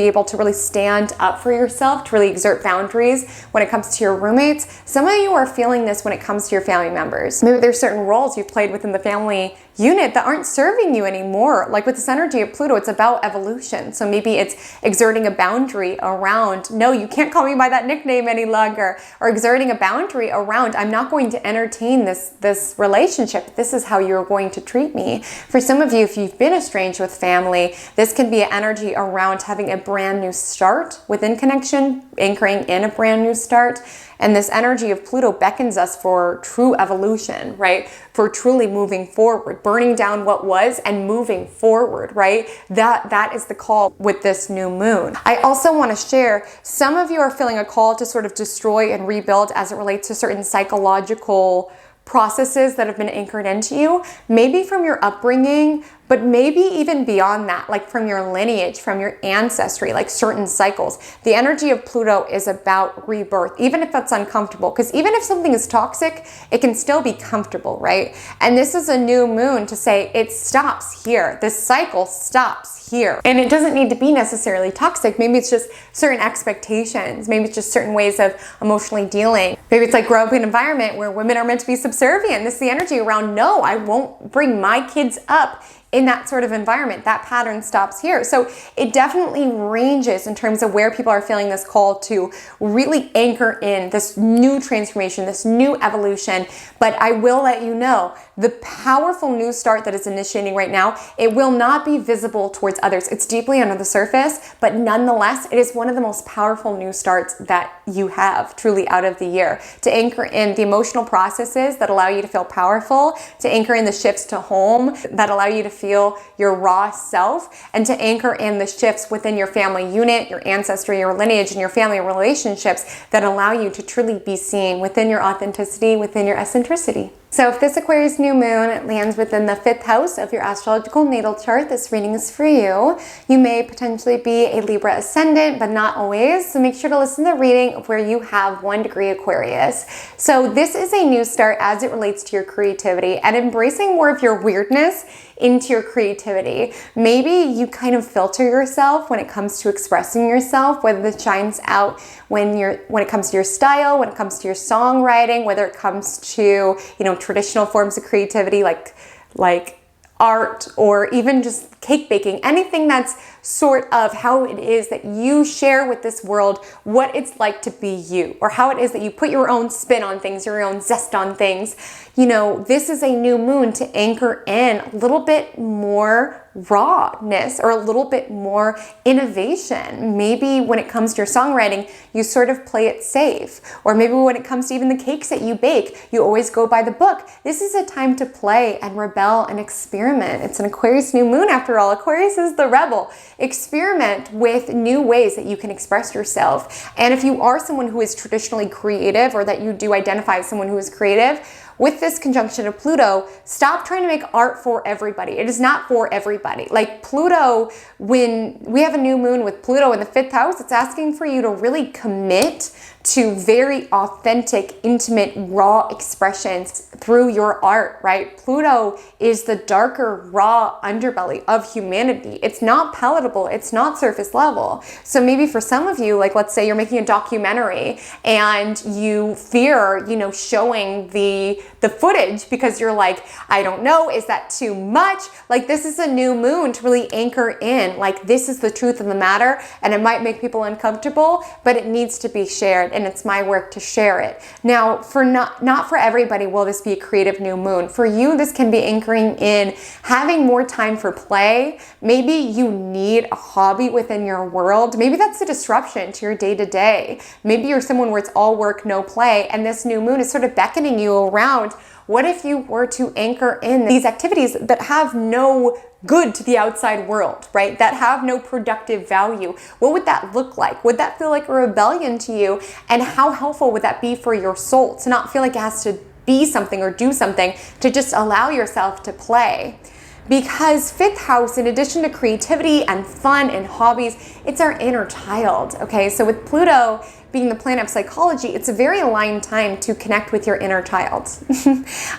[SPEAKER 1] able to really stand up for yourself, to really exert boundaries when it comes to your roommates. Some of you are feeling this when it comes to your family members. Maybe there's certain roles you've played within the family unit that aren't serving you anymore. Like with this energy of Pluto, it's about evolution. So maybe it's exerting a boundary around, no, you can't call me by that nickname any longer, or exerting a boundary around, I'm not going to entertain this relationship. This is how you're going to treat me. For some of you, if you've been estranged with family, this can be an energy around having a brand new start within connection, anchoring in a brand new start. And this energy of Pluto beckons us for true evolution, right? For truly moving forward, burning down what was and moving forward, right? That is the call with this new moon. I also want to share, some of you are feeling a call to sort of destroy and rebuild as it relates to certain psychological processes that have been anchored into you, maybe from your upbringing, but maybe even beyond that, like from your lineage, from your ancestry, like certain cycles. The energy of Pluto is about rebirth, even if it's uncomfortable, because even if something is toxic, it can still be comfortable, right? And this is a new moon to say it stops here. This cycle stops here. And it doesn't need to be necessarily toxic. Maybe it's just certain expectations. Maybe it's just certain ways of emotionally dealing. Maybe it's like grow up in an environment where women are meant to be subservient. This is the energy around, no, I won't bring my kids up in that sort of environment. That pattern stops here. So it definitely ranges in terms of where people are feeling this call to really anchor in this new transformation, this new evolution. But I will let you know, the powerful new start that is initiating right now, it will not be visible towards others. It's deeply under the surface, but nonetheless, it is one of the most powerful new starts that you have truly out of the year. To anchor in the emotional processes that allow you to feel powerful, to anchor in the shifts to home that allow you to feel your raw self, and to anchor in the shifts within your family unit, your ancestry, your lineage, and your family relationships that allow you to truly be seen within your authenticity, within your eccentricity. So if this Aquarius new moon lands within the 5th house of your astrological natal chart, this reading is for you. You may potentially be a Libra ascendant, but not always. So make sure to listen to the reading where you have 1 degree Aquarius. So this is a new start as it relates to your creativity and embracing more of your weirdness into your creativity. Maybe you kind of filter yourself when it comes to expressing yourself, whether this shines out when it comes to your style, when it comes to your songwriting, whether it comes to, traditional forms of creativity like art or even just cake baking, anything that's sort of how it is that you share with this world what it's like to be you, or how it is that you put your own spin on things, your own zest on things. This is a new moon to anchor in a little bit more rawness or a little bit more innovation. Maybe when it comes to your songwriting, you sort of play it safe. Or maybe when it comes to even the cakes that you bake, you always go by the book. This is a time to play and rebel and experiment. It's an Aquarius new moon after all. Aquarius is the rebel. Experiment with new ways that you can express yourself. And if you are someone who is traditionally creative, or that you do identify as someone who is creative, with this conjunction of Pluto, stop trying to make art for everybody. It is not for everybody. Like Pluto, when we have a new moon with Pluto in the 5th house, it's asking for you to really commit to very authentic, intimate, raw expressions through your art, right? Pluto is the darker, raw underbelly of humanity. It's not palatable. It's not surface level. So maybe for some of you, like let's say you're making a documentary and you fear, you know, showing the footage because you're like, I don't know, is that too much? Like this is a new moon to really anchor in, like this is the truth of the matter, and it might make people uncomfortable, but it needs to be shared. And it's my work to share it. Now, for not for everybody will this be a creative new moon. For you, this can be anchoring in having more time for play. Maybe you need a hobby within your world. Maybe that's a disruption to your day-to-day. Maybe you're someone where it's all work, no play, and this new moon is sort of beckoning you around. What if you were to anchor in these activities that have no good to the outside world, right? That have no productive value? What would that look like? Would that feel like a rebellion to you? And how helpful would that be for your soul to not feel like it has to be something or do something, to just allow yourself to play? Because 5th house, in addition to creativity and fun and hobbies, it's our inner child, okay? So with Pluto being the planet of psychology, it's a very aligned time to connect with your inner child.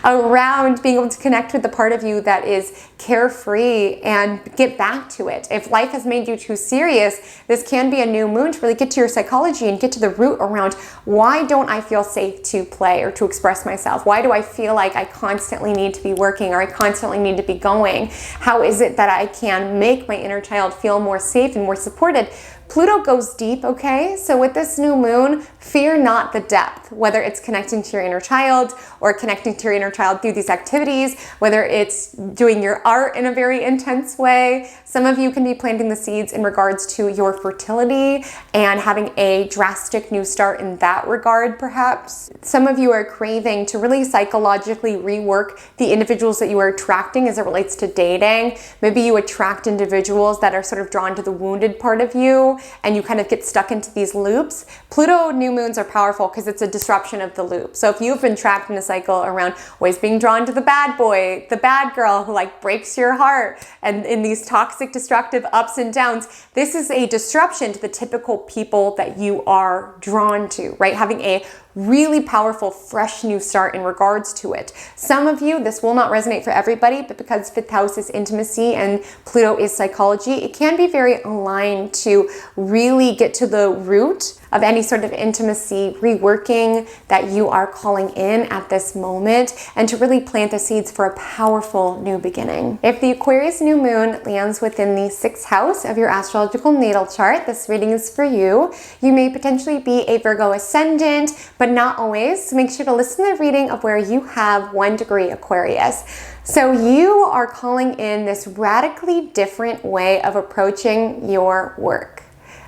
[SPEAKER 1] Around being able to connect with the part of you that is carefree and get back to it. If life has made you too serious, this can be a new moon to really get to your psychology and get to the root around, why don't I feel safe to play or to express myself? Why do I feel like I constantly need to be working or I constantly need to be going? How is it that I can make my inner child feel more safe and more supported? Pluto goes deep, okay? So with this new moon, fear not the depth, whether it's connecting to your inner child or connecting to your inner child through these activities, whether it's doing your art in a very intense way. Some of you can be planting the seeds in regards to your fertility and having a drastic new start in that regard, perhaps. Some of you are craving to really psychologically rework the individuals that you are attracting as it relates to dating. Maybe you attract individuals that are sort of drawn to the wounded part of you, and you kind of get stuck into these loops. Pluto new moons are powerful because it's a disruption of the loop. So if you've been trapped in a cycle around always being drawn to the bad boy, the bad girl who like breaks your heart, and in these toxic, destructive ups and downs, this is a disruption to the typical people that you are drawn to, right? Having a really powerful, fresh new start in regards to it. Some of you, this will not resonate for everybody, but because 5th house is intimacy and Pluto is psychology, it can be very aligned to really get to the root of any sort of intimacy reworking that you are calling in at this moment, and to really plant the seeds for a powerful new beginning. If the Aquarius new moon lands within the 6th house of your astrological natal chart, this reading is for you. You may potentially be a Virgo ascendant, but not always. So make sure to listen to the reading of where you have 1 degree Aquarius. So you are calling in this radically different way of approaching your work.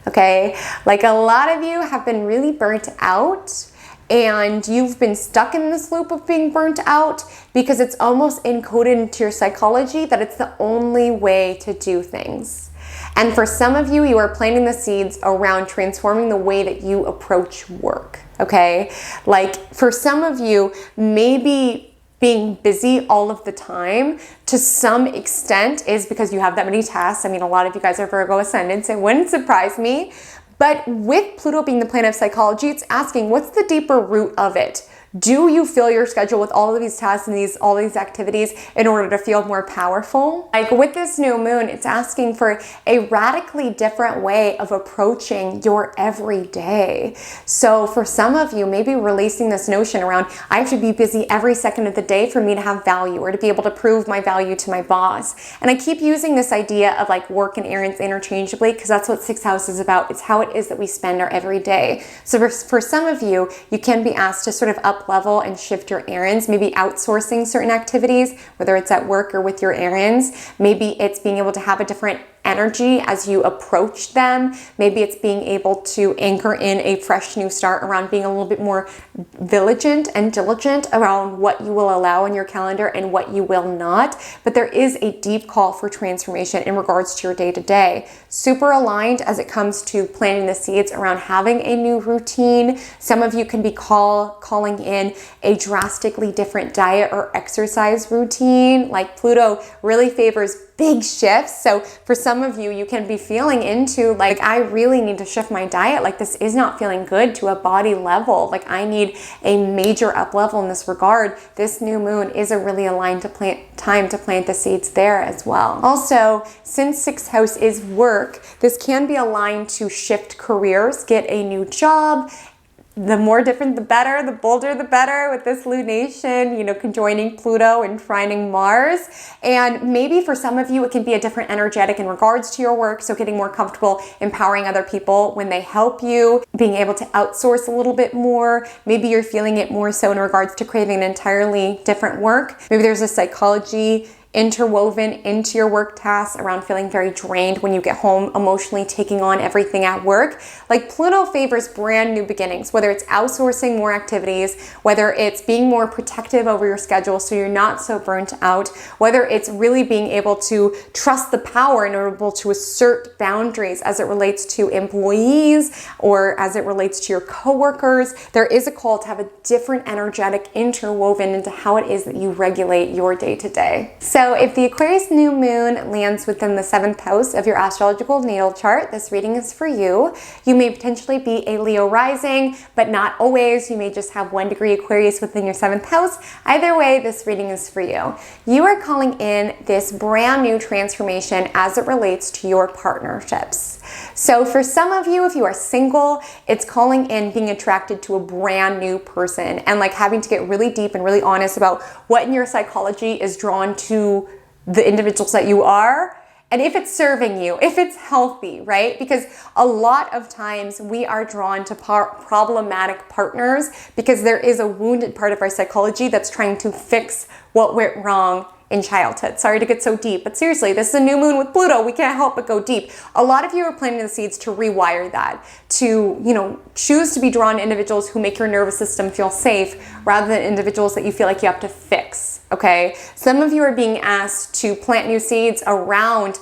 [SPEAKER 1] Okay, like a lot of you have been really burnt out, and you've been stuck in this loop of being burnt out because it's almost encoded into your psychology that it's the only way to do things. And for some of you, you are planting the seeds around transforming the way that you approach work, okay? Like for some of you, maybe being busy all of the time to some extent is because you have that many tasks. I mean, a lot of you guys are Virgo ascendants, it wouldn't surprise me. But with Pluto being the planet of psychology, it's asking, what's the deeper root of it? Do you fill your schedule with all of these tasks and all these activities in order to feel more powerful? Like with this new moon, it's asking for a radically different way of approaching your everyday. So for some of you, maybe releasing this notion around, I have to be busy every second of the day for me to have value or to be able to prove my value to my boss. And I keep using this idea of like work and errands interchangeably because that's what 6th house is about. It's how it is that we spend our everyday. So for some of you, you can be asked to sort of up up level and shift your errands, maybe outsourcing certain activities, whether it's at work or with your errands. Maybe it's being able to have a different energy as you approach them. Maybe it's being able to anchor in a fresh new start around being a little bit more vigilant and diligent around what you will allow in your calendar and what you will not. But there is a deep call for transformation in regards to your day-to-day. Super aligned as it comes to planting the seeds around having a new routine. Some of you can be calling in a drastically different diet or exercise routine. Like Pluto really favors big shifts. So for some of you, you can be feeling into like, I really need to shift my diet. Like this is not feeling good to a body level. Like I need a major up level in this regard. This new moon is a really aligned time to plant the seeds there as well. Also, since 6th house is work, this can be aligned to shift careers, get a new job. The more different, the better, the bolder, the better with this lunation, you know, conjoining Pluto and trining Mars. And maybe for some of you, it can be a different energetic in regards to your work. So getting more comfortable empowering other people when they help you, being able to outsource a little bit more. Maybe you're feeling it more so in regards to craving an entirely different work. Maybe there's a psychology interwoven into your work tasks around feeling very drained when you get home, emotionally taking on everything at work. Like Pluto favors brand new beginnings, whether it's outsourcing more activities, whether it's being more protective over your schedule so you're not so burnt out, whether it's really being able to trust the power and able to assert boundaries as it relates to employees or as it relates to your coworkers. There is a call to have a different energetic interwoven into how it is that you regulate your day-to-day. So if the Aquarius new moon lands within the 7th house of your astrological natal chart, this reading is for you. You may potentially be a Leo rising, but not always. You may just have 1 degree Aquarius within your 7th house. Either way, this reading is for you. You are calling in this brand new transformation as it relates to your partnerships. So for some of you, if you are single, it's calling in being attracted to a brand new person and like having to get really deep and really honest about what in your psychology is drawn to the individuals that you are. And if it's serving you, if it's healthy, right? Because a lot of times we are drawn to problematic partners because there is a wounded part of our psychology that's trying to fix what went wrong in childhood. Sorry to get so deep, but seriously, this is a new moon with Pluto. We can't help but go deep. A lot of you are planting the seeds to rewire that, to, you know, choose to be drawn to individuals who make your nervous system feel safe rather than individuals that you feel like you have to fix, okay? Some of you are being asked to plant new seeds around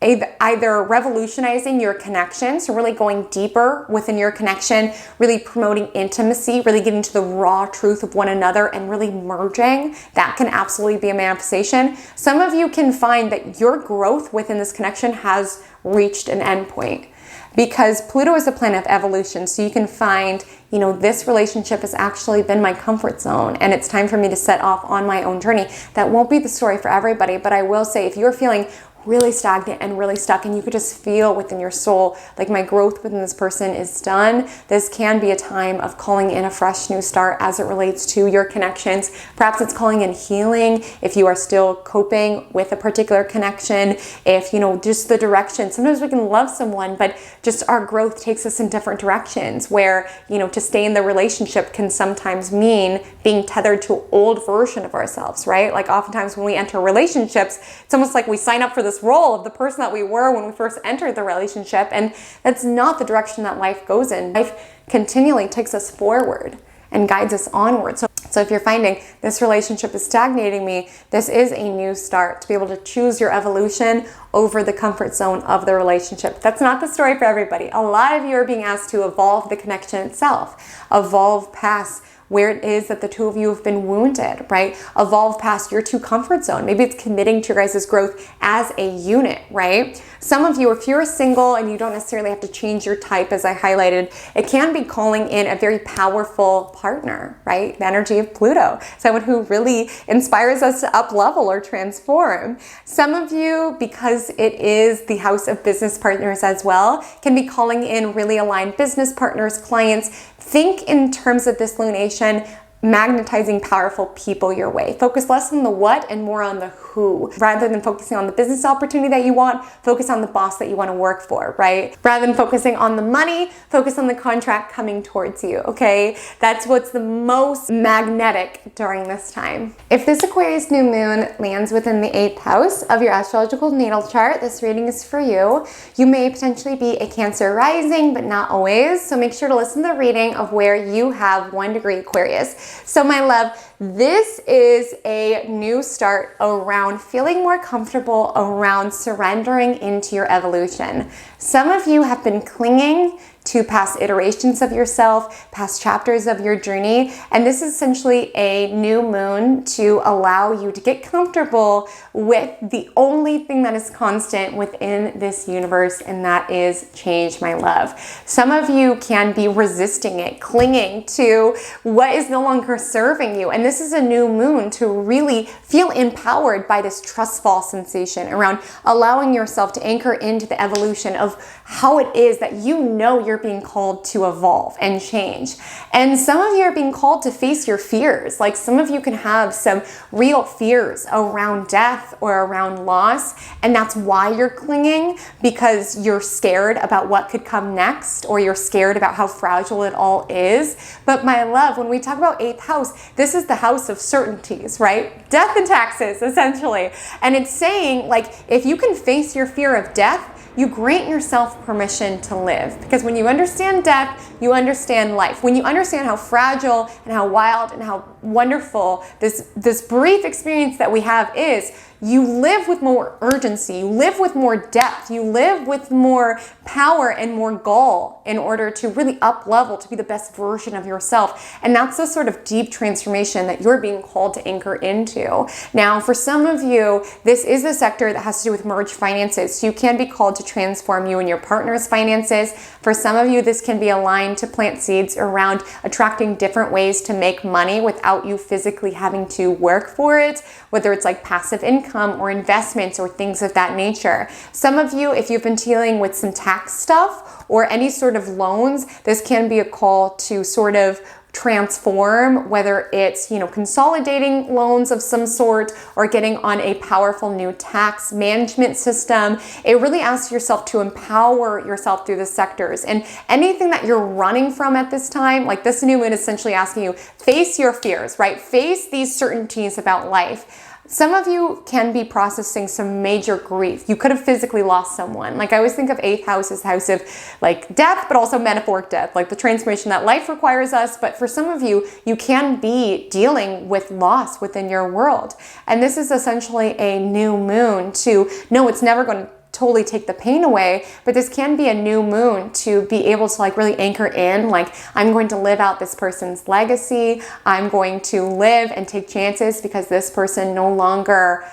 [SPEAKER 1] either revolutionizing your connection, so really going deeper within your connection, really promoting intimacy, really getting to the raw truth of one another and really merging. That can absolutely be a manifestation. Some of you can find that your growth within this connection has reached an endpoint because Pluto is a planet of evolution. So you can find, you know, this relationship has actually been my comfort zone and it's time for me to set off on my own journey. That won't be the story for everybody, but I will say if you're feeling really stagnant and really stuck and you could just feel within your soul like my growth within this person is done, this can be a time of calling in a fresh new start as it relates to your connections. Perhaps it's calling in healing if you are still coping with a particular connection, if, you know, just the direction. Sometimes we can love someone, but just our growth takes us in different directions where, you know, to stay in the relationship can sometimes mean being tethered to an old version of ourselves, right? Like oftentimes when we enter relationships, it's almost like we sign up for this role of the person that we were when we first entered the relationship, and that's not the direction that life goes in. Life continually takes us forward and guides us onward. So if you're finding this relationship is stagnating me, this is a new start to be able to choose your evolution over the comfort zone of the relationship. That's not the story for everybody. A lot of you are being asked to evolve the connection itself, evolve past where it is that the two of you have been wounded, right? Evolve past your two comfort zone. Maybe it's committing to your guys' growth as a unit, right? Some of you, if you're single and you don't necessarily have to change your type, as I highlighted, it can be calling in a very powerful partner, right? The energy of Pluto, someone who really inspires us to up level or transform. Some of you, because it is the house of business partners as well, can be calling in really aligned business partners, clients. Think in terms of this lunation magnetizing powerful people your way. Focus less on the what and more on the who. Rather than focusing on the business opportunity that you want, focus on the boss that you want to work for, right? Rather than focusing on the money, focus on the contract coming towards you, okay? That's what's the most magnetic during this time. If this Aquarius new moon lands within the 8th house of your astrological natal chart, this reading is for you. You may potentially be a Cancer rising, but not always. So make sure to listen to the reading of where you have 1 degree Aquarius. So my love, this is a new start around feeling more comfortable around surrendering into your evolution. Some of you have been clinging to past iterations of yourself, past chapters of your journey, and this is essentially a new moon to allow you to get comfortable with the only thing that is constant within this universe, and that is change, my love. Some of you can be resisting it, clinging to what is no longer serving you, and this is a new moon to really feel empowered by this trustful sensation around allowing yourself to anchor into the evolution of how it is that you know you're being called to evolve and change. And some of you are being called to face your fears. Like some of you can have some real fears around death or around loss, and that's why you're clinging, because you're scared about what could come next, or you're scared about how fragile it all is. But my love, when we talk about 8th house, this is the house of certainties, right? Death and taxes, essentially. And it's saying, like, if you can face your fear of death, you grant yourself permission to live. Because when you understand death, you understand life. When you understand how fragile and how wild and how wonderful this brief experience that we have is, you live with more urgency, you live with more depth, you live with more power and more goal in order to really up level, to be the best version of yourself. And that's the sort of deep transformation that you're being called to anchor into. Now, for some of you, this is a sector that has to do with merged finances. So you can be called to transform you and your partner's finances. For some of you, this can be aligned to plant seeds around attracting different ways to make money without you physically having to work for it, whether it's like passive income or investments or things of that nature. Some of you, if you've been dealing with some tax stuff or any sort of loans, this can be a call to sort of transform, whether it's, consolidating loans of some sort or getting on a powerful new tax management system. It really asks yourself to empower yourself through the sectors. And anything that you're running from at this time, like this new moon is essentially asking you, face your fears, right? Face these certainties about life. Some of you can be processing some major grief. You could have physically lost someone. Like I always think of 8th house as house of like death, but also metaphoric death, like the transformation that life requires us. But for some of you, you can be dealing with loss within your world. And this is essentially a new moon to know it's never going to totally take the pain away, but this can be a new moon to be able to like really anchor in, like I'm going to live out this person's legacy. I'm going to live and take chances because this person no longer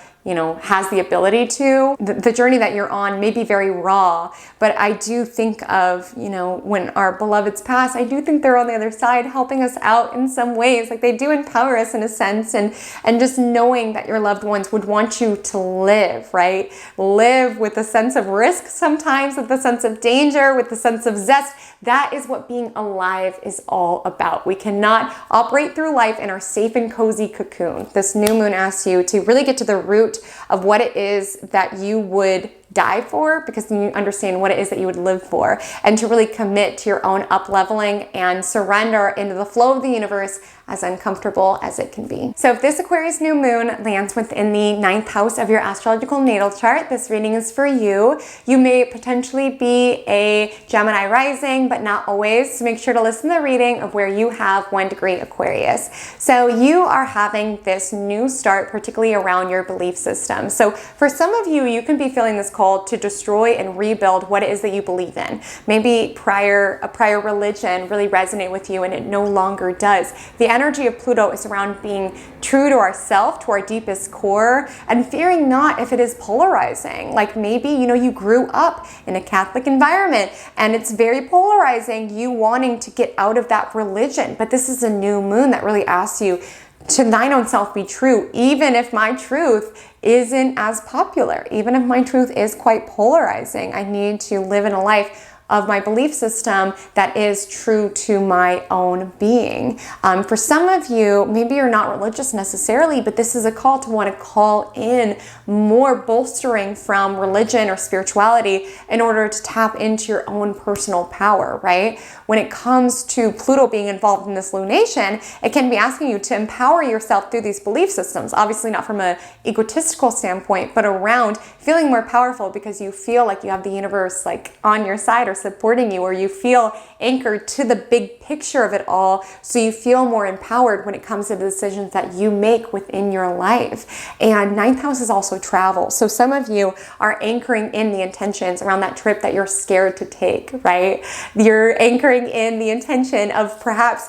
[SPEAKER 1] has the ability to. The journey that you're on may be very raw, but I do think of, when our beloveds pass, I do think they're on the other side helping us out in some ways. Like they do empower us in a sense, and just knowing that your loved ones would want you to live, right? Live with a sense of risk sometimes, with a sense of danger, with a sense of zest. That is what being alive is all about. We cannot operate through life in our safe and cozy cocoon. This new moon asks you to really get to the root of what it is that you would die for, because then you understand what it is that you would live for, and to really commit to your own up leveling and surrender into the flow of the universe, as uncomfortable as it can be. So if this Aquarius new moon lands within the 9th house of your astrological natal chart, this reading is for you. You may potentially be a Gemini rising, but not always. So make sure to listen to the reading of where you have 1 degree Aquarius. So you are having this new start, particularly around your belief system. So for some of you, you can be feeling this call to destroy and rebuild what it is that you believe in. Maybe a prior religion really resonated with you and it no longer does. The energy of Pluto is around being true to ourselves, to our deepest core, and fearing not if it is polarizing. Like maybe, you grew up in a Catholic environment and it's very polarizing, you wanting to get out of that religion. But this is a new moon that really asks you to thine own self be true, even if my truth isn't as popular, even if my truth is quite polarizing. I need to live in a life of my belief system that is true to my own being. For some of you, maybe you're not religious necessarily, but this is a call to want to call in more bolstering from religion or spirituality in order to tap into your own personal power, right? When it comes to Pluto being involved in this lunation, it can be asking you to empower yourself through these belief systems, obviously not from an egotistical standpoint, but around feeling more powerful because you feel like you have the universe like on your side or supporting you, or you feel anchored to the big picture of it all, so you feel more empowered when it comes to the decisions that you make within your life. And ninth house is also travel. So some of you are anchoring in the intentions around that trip that you're scared to take, right? You're anchoring in the intention of perhaps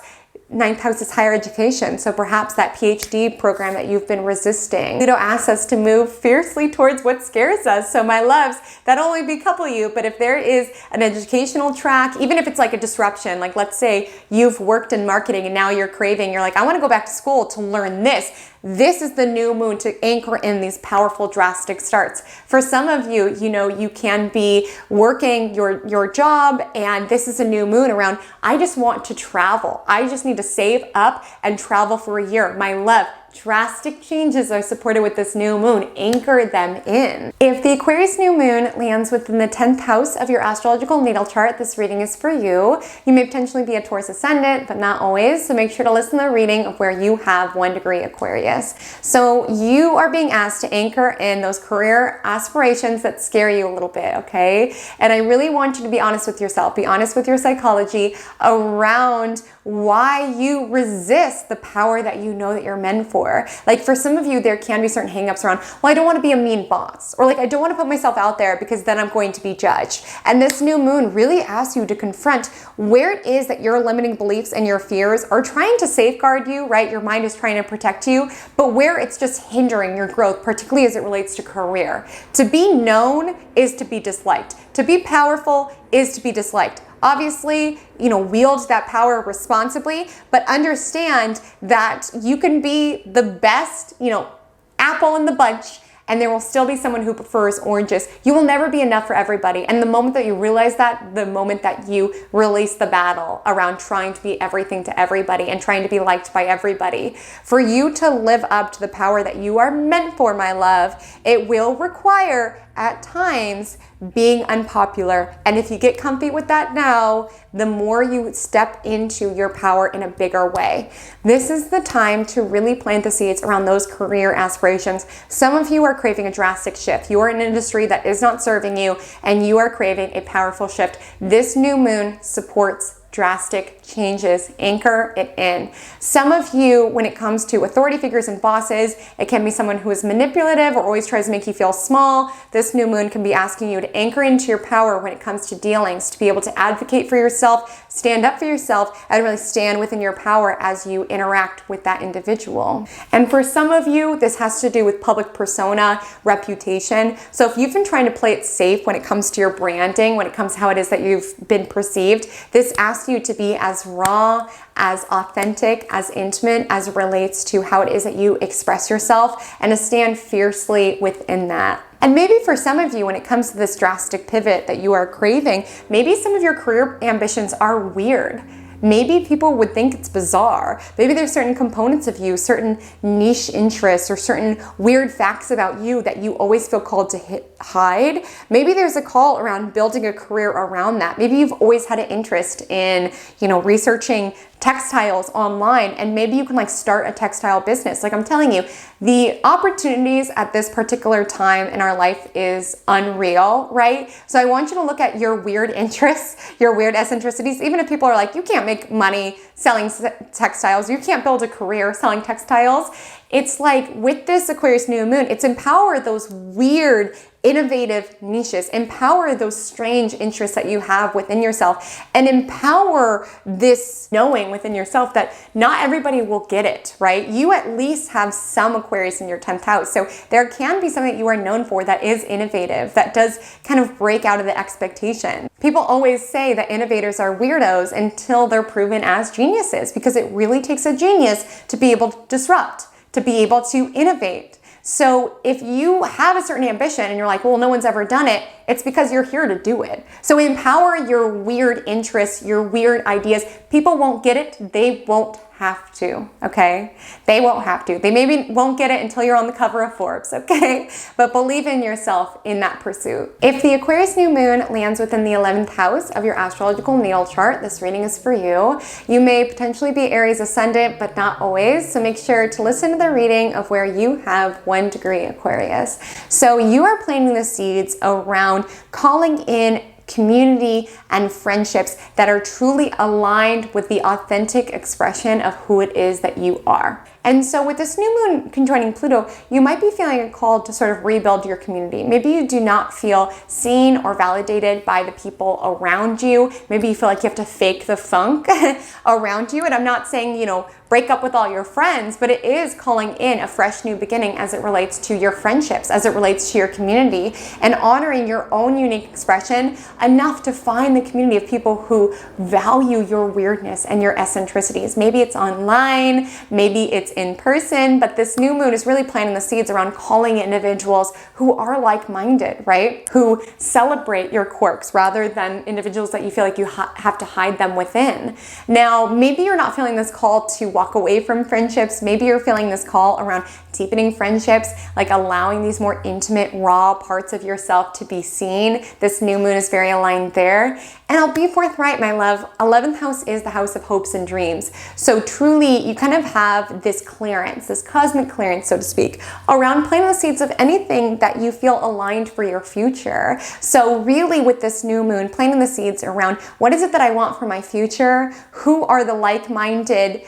[SPEAKER 1] ninth house is higher education, so perhaps that PhD program that you've been resisting. Pluto asks us to move fiercely towards what scares us. So my loves, that'll only decouple you, but if there is an educational track, even if it's like a disruption, like let's say you've worked in marketing and now you're like, I want to go back to school to learn this. This is the new moon to anchor in these powerful drastic starts. For some of you, you can be working your job, and this is a new moon around, I just want to travel. I just need to save up and travel for a year. My love, drastic changes are supported with this new moon. Anchor them in. If the Aquarius new moon lands within the 10th house of your astrological natal chart, this reading is for you. You may potentially be a Taurus ascendant, but not always. So make sure to listen to the reading of where you have 1 degree Aquarius. So you are being asked to anchor in those career aspirations that scare you a little bit, okay? And I really want you to be honest with yourself. Be honest with your psychology around why you resist the power that you know that you're meant for. Like for some of you, there can be certain hangups around, well, I don't want to be a mean boss, or like I don't want to put myself out there because then I'm going to be judged. And this new moon really asks you to confront where it is that your limiting beliefs and your fears are trying to safeguard you, right? Your mind is trying to protect you, but where it's just hindering your growth, particularly as it relates to career. To be known is to be disliked. To be powerful is to be disliked. Obviously, wield that power responsibly, but understand that you can be the best, apple in the bunch, and there will still be someone who prefers oranges. You will never be enough for everybody. And the moment that you realize that, the moment that you release the battle around trying to be everything to everybody and trying to be liked by everybody, for you to live up to the power that you are meant for, my love, it will require at times being unpopular. And if you get comfy with that now, the more you step into your power in a bigger way. This is the time to really plant the seeds around those career aspirations. Some of you are craving a drastic shift. You are in an industry that is not serving you, and you are craving a powerful shift. This new moon supports drastic changes. Anchor it in. Some of you, when it comes to authority figures and bosses, it can be someone who is manipulative or always tries to make you feel small. This new moon can be asking you to anchor into your power when it comes to dealings, to be able to advocate for yourself, stand up for yourself, and really stand within your power as you interact with that individual. And for some of you, this has to do with public persona, reputation. So if you've been trying to play it safe when it comes to your branding, when it comes to how it is that you've been perceived, this asks you to be as raw, as authentic, as intimate as it relates to how it is that you express yourself, and to stand fiercely within that. And maybe for some of you, when it comes to this drastic pivot that you are craving, maybe some of your career ambitions are weird. Maybe people would think it's bizarre. Maybe there's certain components of you, certain niche interests, or certain weird facts about you that you always feel called to hide. Maybe there's a call around building a career around that. Maybe you've always had an interest in, researching textiles online, and maybe you can start a textile business. Like I'm telling you, the opportunities at this particular time in our life is unreal, right? So I want you to look at your weird interests, your weird eccentricities. Even if people are like, you can't make money selling textiles, you can't build a career selling textiles. It's like with this Aquarius new moon, it's empower those weird, innovative niches, empower those strange interests that you have within yourself, and empower this knowing within yourself that not everybody will get it, right? You at least have some Aquarius in your 10th house. So there can be something that you are known for that is innovative, that does kind of break out of the expectation. People always say that innovators are weirdos until they're proven as geniuses, because it really takes a genius to be able to disrupt, to be able to innovate. So if you have a certain ambition and you're like, well, no one's ever done it, it's because you're here to do it. So empower your weird interests, your weird ideas. People won't get it. They won't have to, okay? They won't have to. They maybe won't get it until you're on the cover of Forbes, okay? But believe in yourself in that pursuit. If the Aquarius new moon lands within the 11th house of your astrological natal chart, this reading is for you. You may potentially be Aries ascendant, but not always. So make sure to listen to the reading of where you have 1 degree Aquarius. So you are planting the seeds around calling in community and friendships that are truly aligned with the authentic expression of who it is that you are. And so with this new moon conjoining Pluto, you might be feeling a call to sort of rebuild your community. Maybe you do not feel seen or validated by the people around you. Maybe you feel like you have to fake the funk around you. And I'm not saying, break up with all your friends, but it is calling in a fresh new beginning as it relates to your friendships, as it relates to your community, and honoring your own unique expression enough to find the community of people who value your weirdness and your eccentricities. Maybe it's online, maybe it's in person, but this new moon is really planting the seeds around calling individuals who are like-minded, right? Who celebrate your quirks rather than individuals that you feel like you have to hide them within. Now, maybe you're not feeling this call to walk away from friendships. Maybe you're feeling this call around deepening friendships, like allowing these more intimate, raw parts of yourself to be seen. This new moon is very aligned there. And I'll be forthright, my love. 11th house is the house of hopes and dreams. So truly, you kind of have this clearance, this cosmic clearance, so to speak, around planting the seeds of anything that you feel aligned for your future. So really with this new moon, planting the seeds around what is it that I want for my future? Who are the like-minded,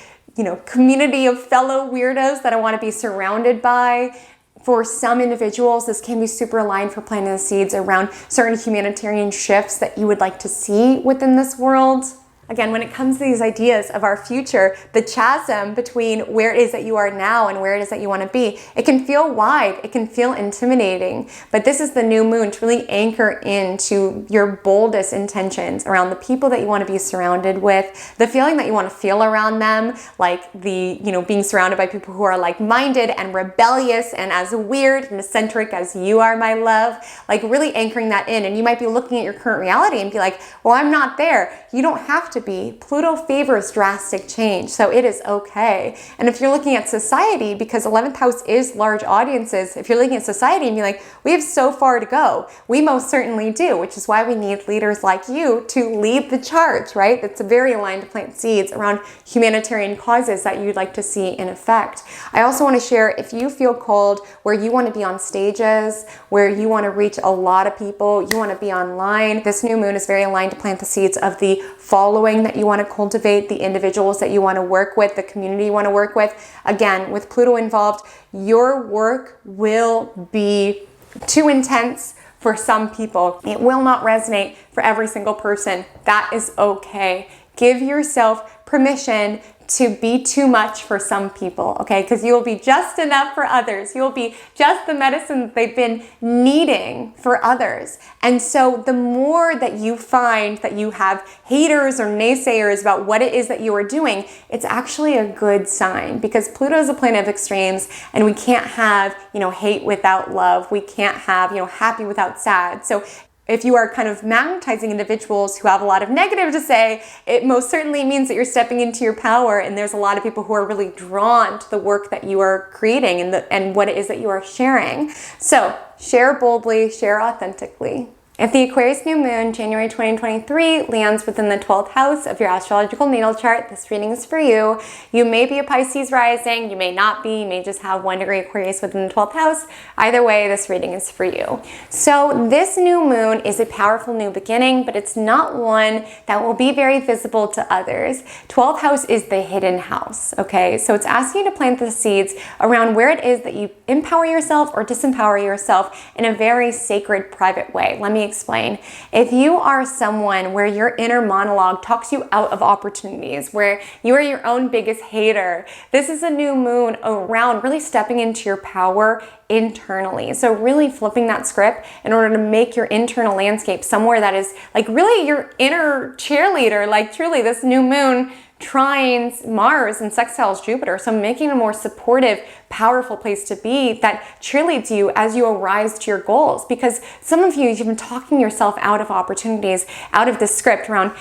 [SPEAKER 1] community of fellow weirdos that I want to be surrounded by? For some individuals, this can be super aligned for planting the seeds around certain humanitarian shifts that you would like to see within this world. Again, when it comes to these ideas of our future, the chasm between where it is that you are now and where it is that you want to be, it can feel wide, it can feel intimidating, but this is the new moon to really anchor into your boldest intentions around the people that you want to be surrounded with, the feeling that you want to feel around them, like being surrounded by people who are like-minded and rebellious and as weird and eccentric as you are, my love, like really anchoring that in. And you might be looking at your current reality and be like, well, I'm not there. You don't have to be. Pluto favors drastic change, so it is okay. And if you're looking at society, because 11th house is large audiences, if you're looking at society and be like, we have so far to go, we most certainly do, which is why we need leaders like you to lead the charge, right? That's very aligned to plant seeds around humanitarian causes that you'd like to see in effect. I also want to share, if you feel called where you want to be on stages, where you want to reach a lot of people, you want to be online, this new moon is very aligned to plant the seeds of the following that you want to cultivate, the individuals that you want to work with, the community you want to work with. Again, with Pluto involved, your work will be too intense for some people. It will not resonate for every single person. That is okay. Give yourself permission to be too much for some people, okay? Because you will be just enough for others. You will be just the medicine that they've been needing for others. And so the more that you find that you have haters or naysayers about what it is that you are doing, it's actually a good sign, because Pluto is a planet of extremes, and we can't have, hate without love. We can't have, happy without sad. So if you are kind of magnetizing individuals who have a lot of negative to say, it most certainly means that you're stepping into your power, and there's a lot of people who are really drawn to the work that you are creating and what it is that you are sharing. So share boldly, share authentically. If the Aquarius New Moon January 2023 lands within the 12th house of your astrological natal chart, this reading is for you. You may be a Pisces rising, you may not be, you may just have 1 degree Aquarius within the 12th house. Either way, this reading is for you. So this new moon is a powerful new beginning, but it's not one that will be very visible to others. 12th house is the hidden house, okay? So it's asking you to plant the seeds around where it is that you empower yourself or disempower yourself in a very sacred, private way. Let me explain. If you are someone where your inner monologue talks you out of opportunities, where you are your own biggest hater, this is a new moon around really stepping into your power internally. So really flipping that script in order to make your internal landscape somewhere that is like really your inner cheerleader. Like truly, this new moon trines Mars and sextiles Jupiter. So making a more supportive, powerful place to be that cheerleads you as you arise to your goals. Because some of you, you've been talking yourself out of opportunities, out of this script around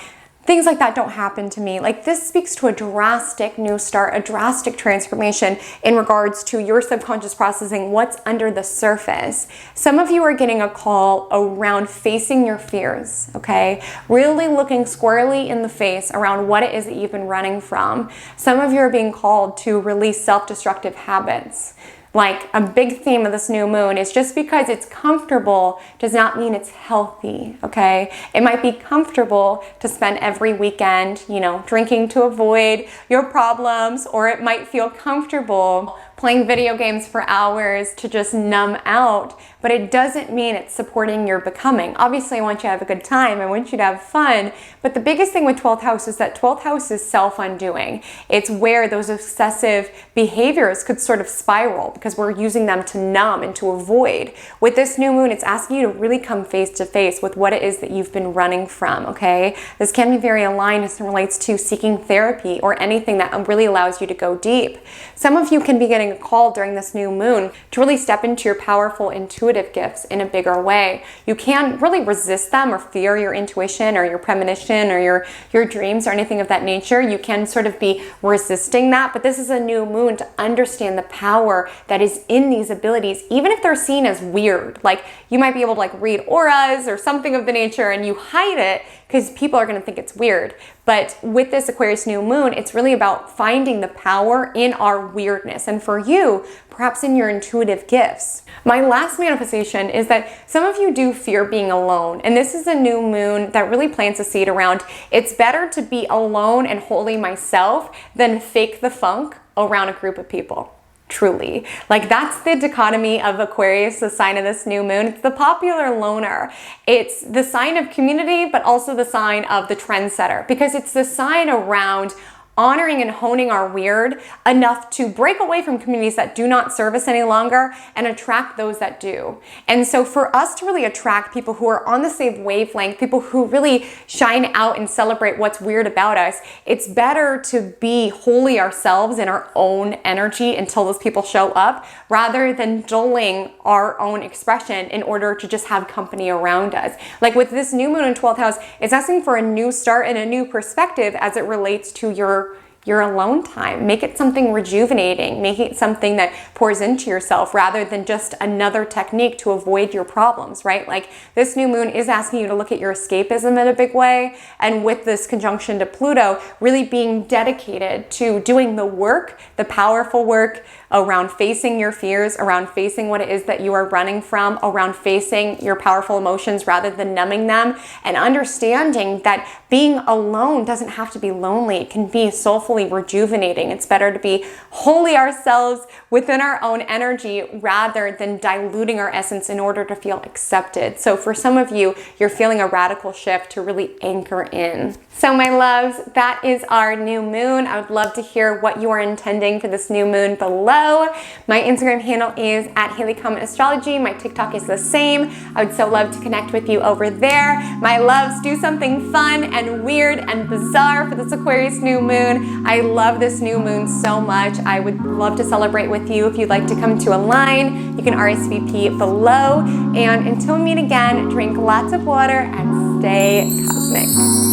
[SPEAKER 1] things like that don't happen to me. Like this speaks to a drastic new start, a drastic transformation in regards to your subconscious processing what's under the surface. Some of you are getting a call around facing your fears, okay? Really looking squarely in the face around what it is that you've been running from. Some of you are being called to release self-destructive habits. Like a big theme of this new moon is just because it's comfortable does not mean it's healthy, okay? It might be comfortable to spend every weekend, you know, drinking to avoid your problems, or it might feel comfortable playing video games for hours to just numb out, but it doesn't mean it's supporting your becoming. Obviously, I want you to have a good time. I want you to have fun, but the biggest thing with 12th house is that 12th house is self-undoing. It's where those obsessive behaviors could sort of spiral because we're using them to numb and to avoid. With this new moon, it's asking you to really come face to face with what it is that you've been running from, okay? This can be very aligned as it relates to seeking therapy or anything that really allows you to go deep. Some of you can be getting a call during this new moon to really step into your powerful intuitive gifts in a bigger way. You can really resist them or fear your intuition or your premonition or your dreams or anything of that nature. You can sort of be resisting that, but this is a new moon to understand the power that is in these abilities, even if they're seen as weird. Like you might be able to like read auras or something of the nature and you hide it because people are going to think it's weird. But with this Aquarius new moon, it's really about finding the power in our weirdness. And for you, perhaps in your intuitive gifts. My last manifestation is that some of you do fear being alone. And this is a new moon that really plants a seed around it's better to be alone and wholly myself than fake the funk around a group of people. Truly. Like that's the dichotomy of Aquarius, the sign of this new moon. It's the popular loner. It's the sign of community, but also the sign of the trendsetter, because it's the sign around honoring and honing our weird enough to break away from communities that do not serve us any longer and attract those that do. And so for us to really attract people who are on the same wavelength, people who really shine out and celebrate what's weird about us, it's better to be wholly ourselves in our own energy until those people show up, rather than dulling our own expression in order to just have company around us. Like with this new moon in 12th house, it's asking for a new start and a new perspective as it relates to your alone time. Make it something rejuvenating. Make it something that pours into yourself rather than just another technique to avoid your problems, right? Like this new moon is asking you to look at your escapism in a big way. And with this conjunction to Pluto, really being dedicated to doing the work, the powerful work around facing your fears, around facing what it is that you are running from, around facing your powerful emotions rather than numbing them, and understanding that being alone doesn't have to be lonely. It can be soulfully rejuvenating. It's better to be wholly ourselves within our own energy rather than diluting our essence in order to feel accepted. So for some of you, you're feeling a radical shift to really anchor in. So my loves, that is our new moon. I would love to hear what you are intending for this new moon below. My Instagram handle is @HaleyCometAstrology. My TikTok is the same. I would so love to connect with you over there. My loves, do something fun and weird and bizarre for this Aquarius new moon. I love this new moon so much. I would love to celebrate with you. If you'd like to come to a line, you can RSVP below. And until we meet again, drink lots of water and stay cosmic.